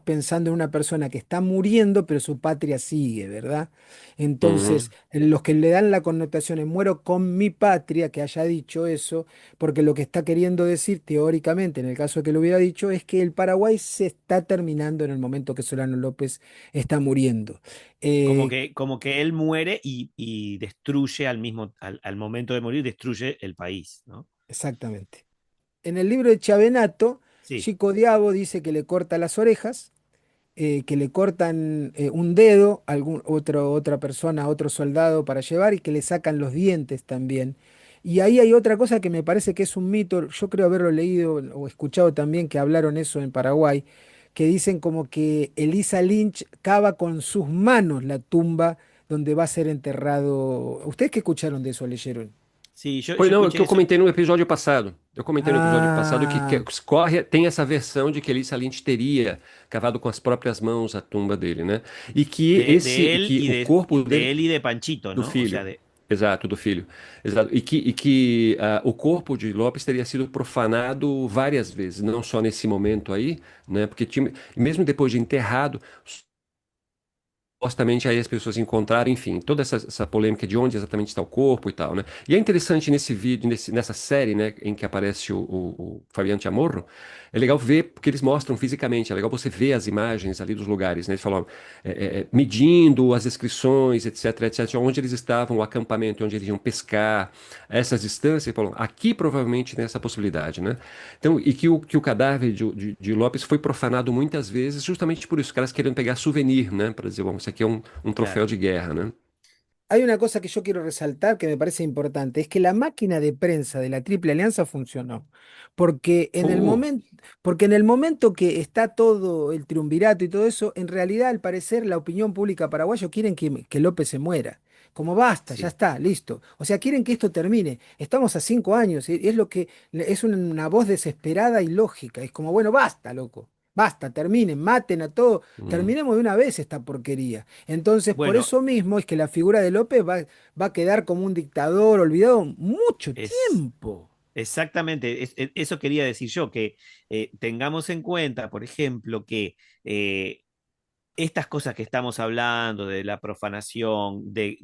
pensando en una persona que está muriendo, pero su patria sigue, ¿verdad? Entonces, Uhum. los que le dan la connotación en muero con mi patria, que haya dicho eso, porque lo que está queriendo decir teóricamente, en el caso de que lo hubiera dicho, es que el Paraguay se está terminando en el momento que Solano López está muriendo. Eh, Como que él muere y destruye al momento de morir, destruye el país, ¿no? exactamente. En el libro de Chavenato, Sí, Chico Diabo dice que le corta las orejas, que le cortan un dedo a otra persona, a otro soldado para llevar y que le sacan los dientes también. Y ahí hay otra cosa que me parece que es un mito, yo creo haberlo leído o escuchado también que hablaron eso en Paraguay, que dicen como que Elisa Lynch cava con sus manos la tumba donde va a ser enterrado. ¿Ustedes qué escucharon de eso, leyeron? sí, Foi yo não, é o que escuché eu eso. comentei no episódio passado. Eu comentei no episódio passado que Ah, corre, tem essa versão de que Elissa Lynch teria cavado com as próprias mãos a tumba dele, né? E que De él que y o corpo de dele, él y de Panchito, do ¿no? O sea, filho, exato, do filho, exato, o corpo de Lopes teria sido profanado várias vezes, não só nesse momento aí, né? Porque mesmo depois de enterrado supostamente aí as pessoas encontraram, enfim, toda essa polêmica de onde exatamente está o corpo e tal, né? E é interessante nesse vídeo, nessa série, né, em que aparece o Fabiano Chamorro, é legal ver, porque eles mostram fisicamente, é legal você ver as imagens ali dos lugares, né? Eles falam, medindo as descrições, etc, etc, onde eles estavam, o acampamento, onde eles iam pescar, essas distâncias, e falam, aqui provavelmente tem essa possibilidade, né? Então, e que o cadáver de Lopes foi profanado muitas vezes, justamente por isso, os caras querendo pegar souvenir, né? Para dizer, bom, isso aqui é um troféu claro, de guerra, né? hay una cosa que yo quiero resaltar que me parece importante, es que la máquina de prensa de la Triple Alianza funcionó. Porque en el Uh, momento, porque en el momento que está todo el triunvirato y todo eso, en realidad, al parecer, la opinión pública paraguaya quieren que López se muera. Como basta, ya sim. está, listo. O sea, quieren que esto termine. Estamos a 5 años, y es lo que es una voz desesperada y lógica. Es como, bueno, basta, loco. Basta, terminen, maten a todo, Hum. terminemos de una vez esta porquería. Entonces, por bueno, eso mismo es que la figura de López va a quedar como un dictador olvidado mucho es tiempo. exactamente, eso quería decir yo, que tengamos en cuenta, por ejemplo, que estas cosas que estamos hablando, de la profanación, de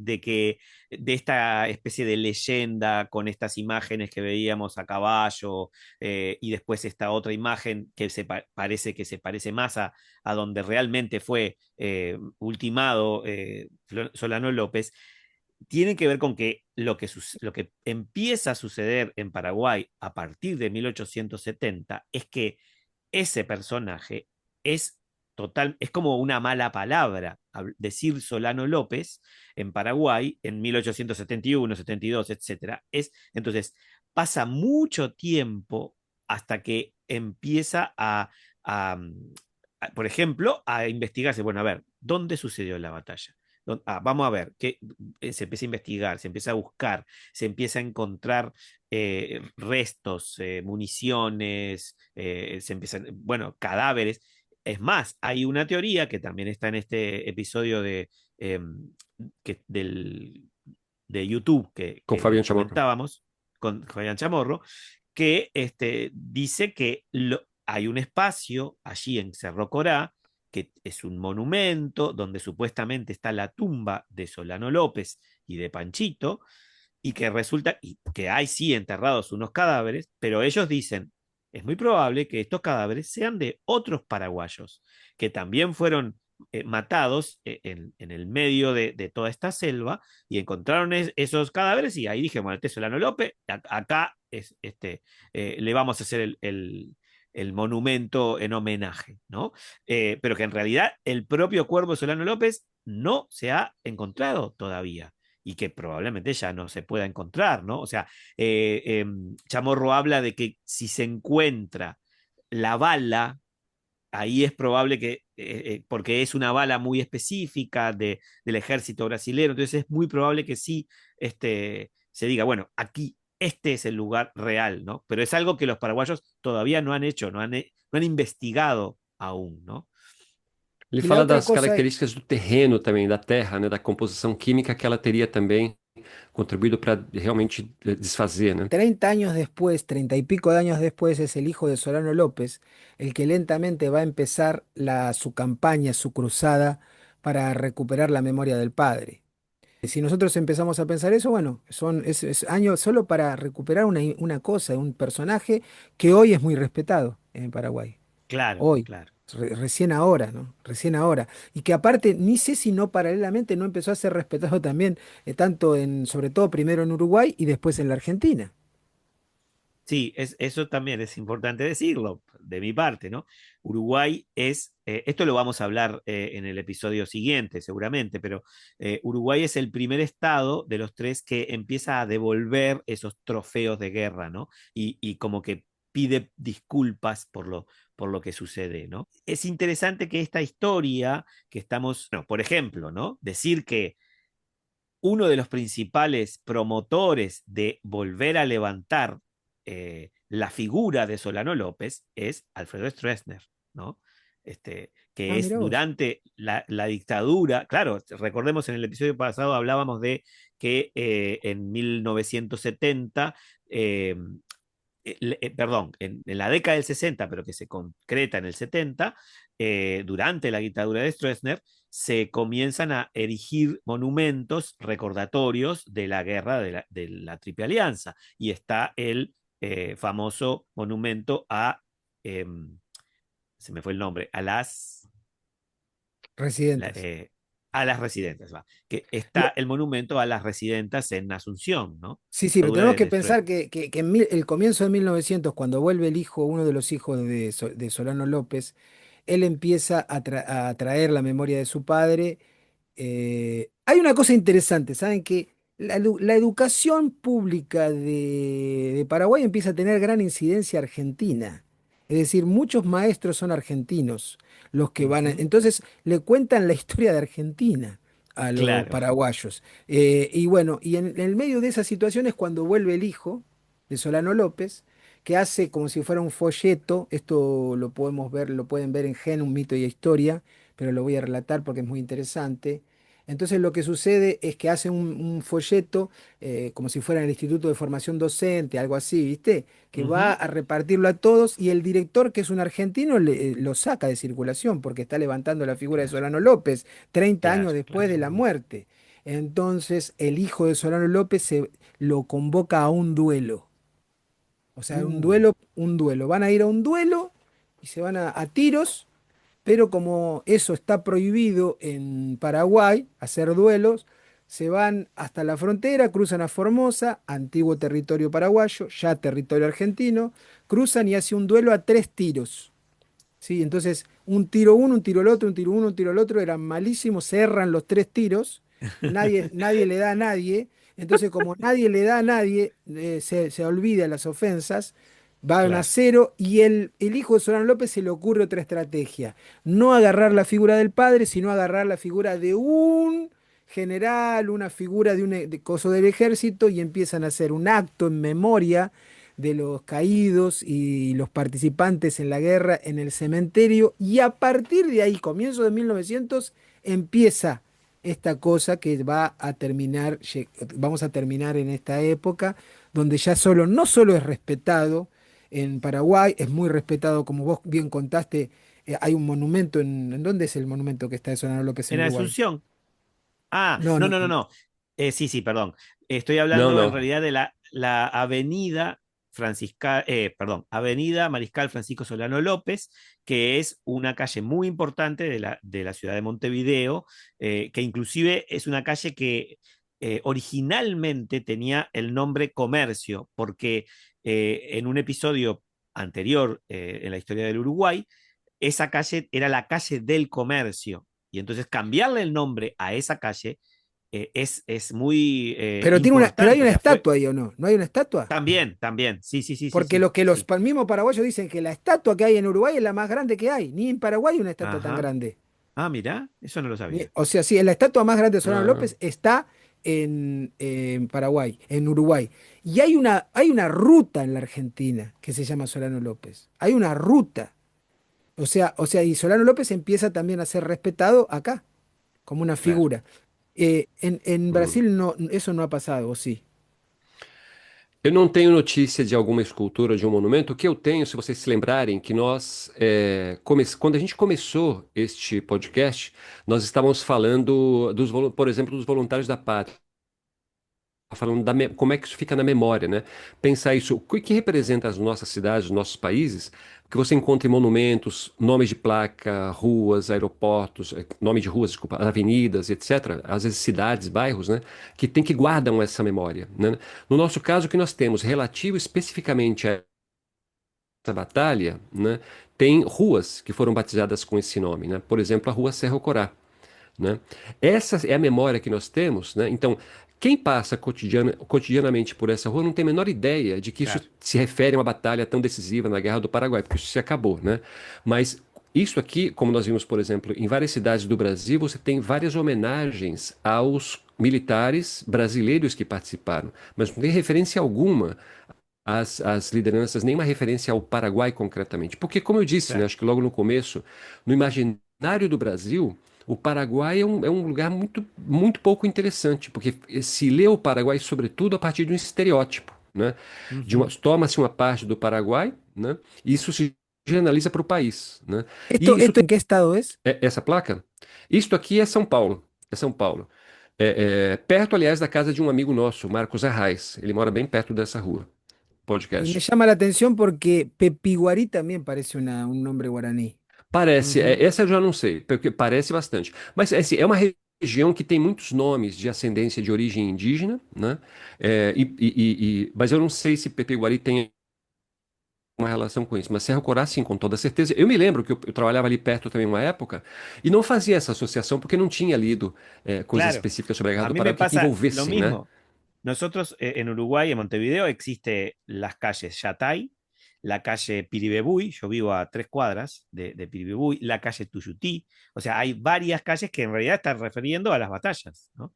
esta especie de leyenda con estas imágenes que veíamos a caballo, y después esta otra imagen que parece que se parece más a donde realmente fue ultimado Solano López, tienen que ver con que lo que empieza a suceder en Paraguay a partir de 1870 es que ese personaje es es como una mala palabra. Decir Solano López en Paraguay en 1871, 72, etcétera, entonces pasa mucho tiempo hasta que empieza a, por ejemplo, a investigarse, bueno, a ver, ¿dónde sucedió la batalla? Vamos a ver, que se empieza a investigar, se empieza a buscar, se empieza a encontrar restos, municiones, se empiezan, bueno, cadáveres. Es más, hay una teoría que también está en este episodio eh, del, de YouTube Com que Fabiano Chamorro. comentábamos con Fabián Chamorro, que dice que hay un espacio allí en Cerro Corá que es un monumento donde supuestamente está la tumba de Solano López y de Panchito, y que resulta y que hay sí enterrados unos cadáveres, pero ellos dicen, es muy probable que estos cadáveres sean de otros paraguayos, que también fueron matados en el medio de toda esta selva y encontraron esos cadáveres y ahí dije, bueno, este es Solano López, acá le vamos a hacer el monumento en homenaje, ¿no? Pero que en realidad el propio cuerpo de Solano López no se ha encontrado todavía y que probablemente ya no se pueda encontrar, ¿no? O sea, Chamorro habla de que si se encuentra la bala, ahí es probable que, porque es una bala muy específica del ejército brasileño, entonces es muy probable que sí se diga, bueno, aquí este es el lugar real, ¿no? Pero es algo que los paraguayos todavía no han hecho, no han investigado aún, ¿no? Ele Y la fala otra das cosa, características do terreno também, da terra, né, da composição química que ela teria também contribuído para realmente desfazer, né? 30 años después, 30 y pico de años después, es el hijo de Solano López el que lentamente va a empezar su campaña, su cruzada para recuperar la memoria del padre. Si nosotros empezamos a pensar eso, bueno, es años solo para recuperar una cosa, un personaje que hoy es muy respetado en Paraguay. Claro, Hoy, claro. recién ahora, ¿no? Recién ahora. Y que aparte, ni sé si no paralelamente no empezó a ser respetado también, tanto sobre todo primero en Uruguay y después en la Argentina. Sí, eso también es importante decirlo de mi parte, ¿no? Uruguay esto lo vamos a hablar en el episodio siguiente seguramente, pero Uruguay es el primer estado de los tres que empieza a devolver esos trofeos de guerra, ¿no? Y como que pide disculpas por lo que sucede, ¿no? Es interesante que esta historia que estamos, no, por ejemplo, ¿no? Decir que uno de los principales promotores de volver a levantar la figura de Solano López es Alfredo Stroessner, ¿no? Que Ah, es mira vos. durante la dictadura, claro, recordemos en el episodio pasado hablábamos de que en 1970 eh, perdón, en la década del 60, pero que se concreta en el 70, durante la dictadura de Stroessner, se comienzan a erigir monumentos recordatorios de la guerra de la Triple Alianza. Y está el famoso monumento eh, se me fue el nombre, la, Residentes. eh, a las residentes, ¿va? Que Lo- está el monumento a las residentas en Asunción, ¿no? sí, sí, pero Dictadura tenemos que de pensar Stroessner. que en el comienzo de 1900, cuando vuelve el hijo, uno de los hijos de Solano López, él empieza a traer la memoria de su padre. Hay una cosa interesante, ¿saben? Que la educación pública de Paraguay empieza a tener gran incidencia argentina. Es decir, muchos maestros son argentinos los que van Ujú. entonces le cuentan la historia de Argentina a los Claro, paraguayos. Y bueno, y en el medio de esa situación es cuando vuelve el hijo de Solano López, que hace como si fuera un folleto. Esto lo podemos ver, lo pueden ver en Gen, un mito y historia, pero lo voy a relatar porque es muy interesante. Entonces lo que sucede es que hace un folleto, como si fuera en el Instituto de Formación Docente, algo así, ¿viste? Que va ujú. a repartirlo a todos y el director, que es un argentino, lo saca de circulación porque está levantando la figura de Claro, Solano López 30 claro, años después claro. de la muerte. Entonces el hijo de Solano López lo convoca a un duelo. O sea, un Uh, duelo, un duelo. Van a ir a un duelo y se van a tiros, pero como eso está prohibido en Paraguay, hacer duelos, se van hasta la frontera, cruzan a Formosa, antiguo territorio paraguayo, ya territorio argentino, cruzan y hace un duelo a 3 tiros. ¿Sí? Entonces, un tiro uno, un tiro el otro, un tiro uno, un tiro el otro, eran malísimos, se erran los 3 tiros, nadie le da a nadie, entonces como nadie le da a nadie, se olvida las ofensas, van a claro. cero y el hijo de Solano López se le ocurre otra estrategia, no agarrar la figura del padre, sino agarrar la figura de un general, una figura de coso del ejército y empiezan a hacer un acto en memoria de los caídos y los participantes en la guerra en el cementerio y a partir de ahí, comienzo de 1900, empieza esta cosa que va a terminar, vamos a terminar en esta época donde ya no solo es respetado en Paraguay, es muy respetado, como vos bien contaste, hay un monumento ¿en dónde es el monumento que está de Solano López en En Uruguay? Asunción. Ah, No, no, no, no, no, no. Sí, sí, perdón. Estoy Não, hablando en não. realidad de la avenida perdón, Avenida Mariscal Francisco Solano López, que es una calle muy importante de la ciudad de Montevideo, que inclusive es una calle que originalmente tenía el nombre Comercio, porque en un episodio anterior en la historia del Uruguay, esa calle era la calle del comercio. Y entonces cambiarle el nombre a esa calle es muy pero hay importante. O una sea, fue estatua ahí o no, ¿no hay una estatua? también, también. Sí, sí, sí, sí, Porque sí, lo que los sí. mismos paraguayos dicen que la estatua que hay en Uruguay es la más grande que hay. Ni en Paraguay hay una estatua tan Ajá. grande. Ah, mira, eso no lo sabía. O sea, sí, la estatua más grande de Solano Ah. López está en Paraguay, en Uruguay. Y hay una ruta en la Argentina que se llama Solano López. Hay una ruta. O sea, y Solano López empieza también a ser respetado acá, como una Claro. figura. En Hum. Brasil no, eso no ha pasado, ¿o sí? Eu não tenho notícia de alguma escultura, de um monumento. O que eu tenho, se vocês se lembrarem, que nós, quando a gente começou este podcast, nós estávamos falando por exemplo, dos voluntários da pátria. Falando como é que isso fica na memória, né? Pensar isso, o que representa as nossas cidades, os nossos países, que você encontra em monumentos, nomes de placa, ruas, aeroportos, nome de ruas, desculpa, avenidas, etc. Às vezes cidades, bairros, né? Que guardam essa memória, né? No nosso caso, o que nós temos relativo especificamente a essa batalha, né? Tem ruas que foram batizadas com esse nome, né? Por exemplo, a Rua Cerro Corá, né? Essa é a memória que nós temos, né? Então, quem passa cotidianamente por essa rua não tem a menor ideia de que isso Claro, se refere a uma batalha tão decisiva na Guerra do Paraguai, porque isso se acabou, né? Mas isso aqui, como nós vimos, por exemplo, em várias cidades do Brasil, você tem várias homenagens aos militares brasileiros que participaram, mas não tem referência alguma às lideranças, nenhuma referência ao Paraguai concretamente. Porque, como eu disse, né, claro. acho que logo no começo, no imaginário do Brasil, o Paraguai é um lugar muito, muito pouco interessante, porque se lê o Paraguai, sobretudo, a partir de um estereótipo, né? Ujú. Toma-se uma parte do Paraguai, né? E isso se generaliza para o país, né? ¿Esto, E isso, esto en qué estado es? essa placa, isto aqui é São Paulo, é São Paulo. Perto, aliás, da casa de um amigo nosso, Marcos Arraes. Ele mora bem perto dessa rua. Y me Podcast. llama la atención porque Pepiguarí también parece un nombre guaraní. Parece, Ujú. essa eu já não sei, porque parece bastante. Mas assim, é uma região que tem muitos nomes de ascendência de origem indígena, né? Mas eu não sei se Pepeguari tem uma relação com isso. Mas Cerro Corá, sim, com toda certeza. Eu me lembro que eu trabalhava ali perto também uma época e não fazia essa associação porque não tinha lido coisas Claro, específicas sobre a Guerra a do mí me Paraguai que pasa lo envolvessem, né? mismo. Nosotros en Uruguay, en Montevideo, existe las calles Yatay, la calle Piribebuy, yo vivo a 3 cuadras de Piribebuy, la calle Tuyutí, o sea, hay varias calles que en realidad están refiriendo a las batallas, ¿no?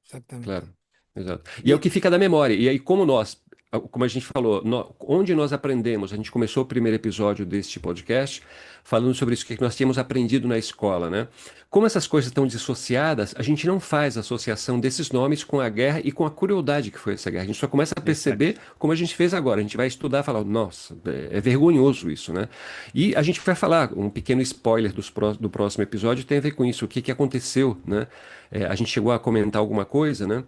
Exactamente. Claro, exato. E é o Y que fica da memória. E aí, como a gente falou, onde nós aprendemos, a gente começou o primeiro episódio deste podcast falando sobre isso que nós tínhamos aprendido na escola, né? Como essas coisas estão dissociadas, a gente não faz associação desses nomes com a guerra e com a crueldade que foi essa guerra. A gente só começa a Exacto. perceber como a gente fez agora. A gente vai estudar e falar, nossa, é vergonhoso isso, né? E a gente vai falar, um pequeno spoiler do próximo episódio tem a ver com isso, o que que aconteceu, né? A gente chegou a comentar alguma coisa, né?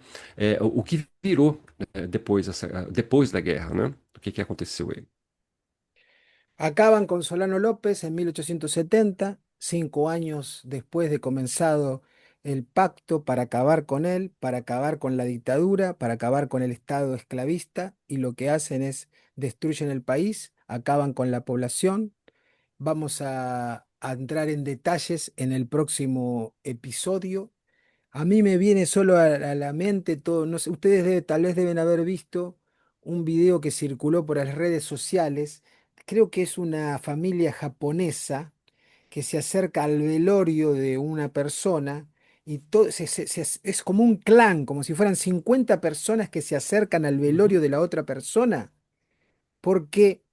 O que virou depois da guerra, né? O que que aconteceu aí? acaban con Solano López en 1870, 5 años después de comenzado el pacto para acabar con él, para acabar con la dictadura, para acabar con el Estado esclavista, y lo que hacen es destruyen el país, acaban con la población. Vamos a entrar en detalles en el próximo episodio. A mí me viene solo a la mente todo, no sé, ustedes tal vez deben haber visto un video que circuló por las redes sociales, creo que es una familia japonesa que se acerca al velorio de una persona y todo, es como un clan, como si fueran 50 personas que se acercan al Ujú. velorio de la otra persona, porque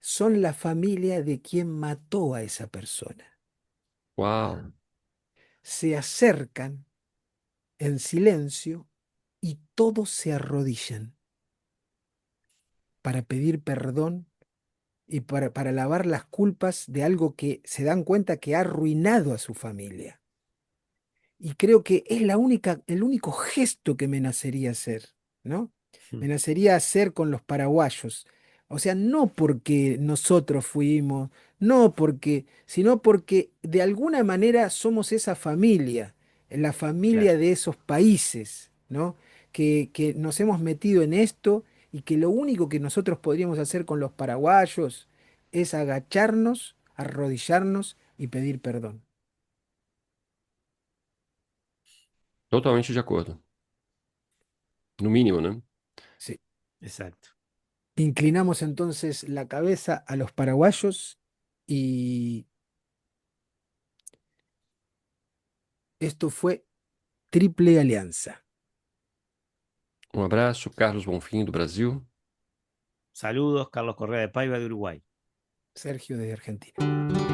son la familia de quien mató a esa persona. Uau! Se acercan en silencio y todos se arrodillan para pedir perdón y para lavar las culpas de algo que se dan cuenta que ha arruinado a su familia. Y creo que es el único gesto que me nacería hacer, ¿no? Mm. Me nacería hacer con los paraguayos. O sea, no porque nosotros fuimos, no porque, sino porque de alguna manera somos esa familia, la Claro. familia de esos países, ¿no? Que nos hemos metido en esto y que lo único que nosotros podríamos hacer con los paraguayos es agacharnos, arrodillarnos y pedir perdón. Totalmente de acordo. No mínimo, né? Sí. Exacto. Inclinamos entonces la cabeza a los paraguayos y esto fue Triple Alianza. Um abraço, Carlos Bonfim, do Brasil. Saludos, Carlos Correa de Paiva de Uruguay. Sergio desde Argentina.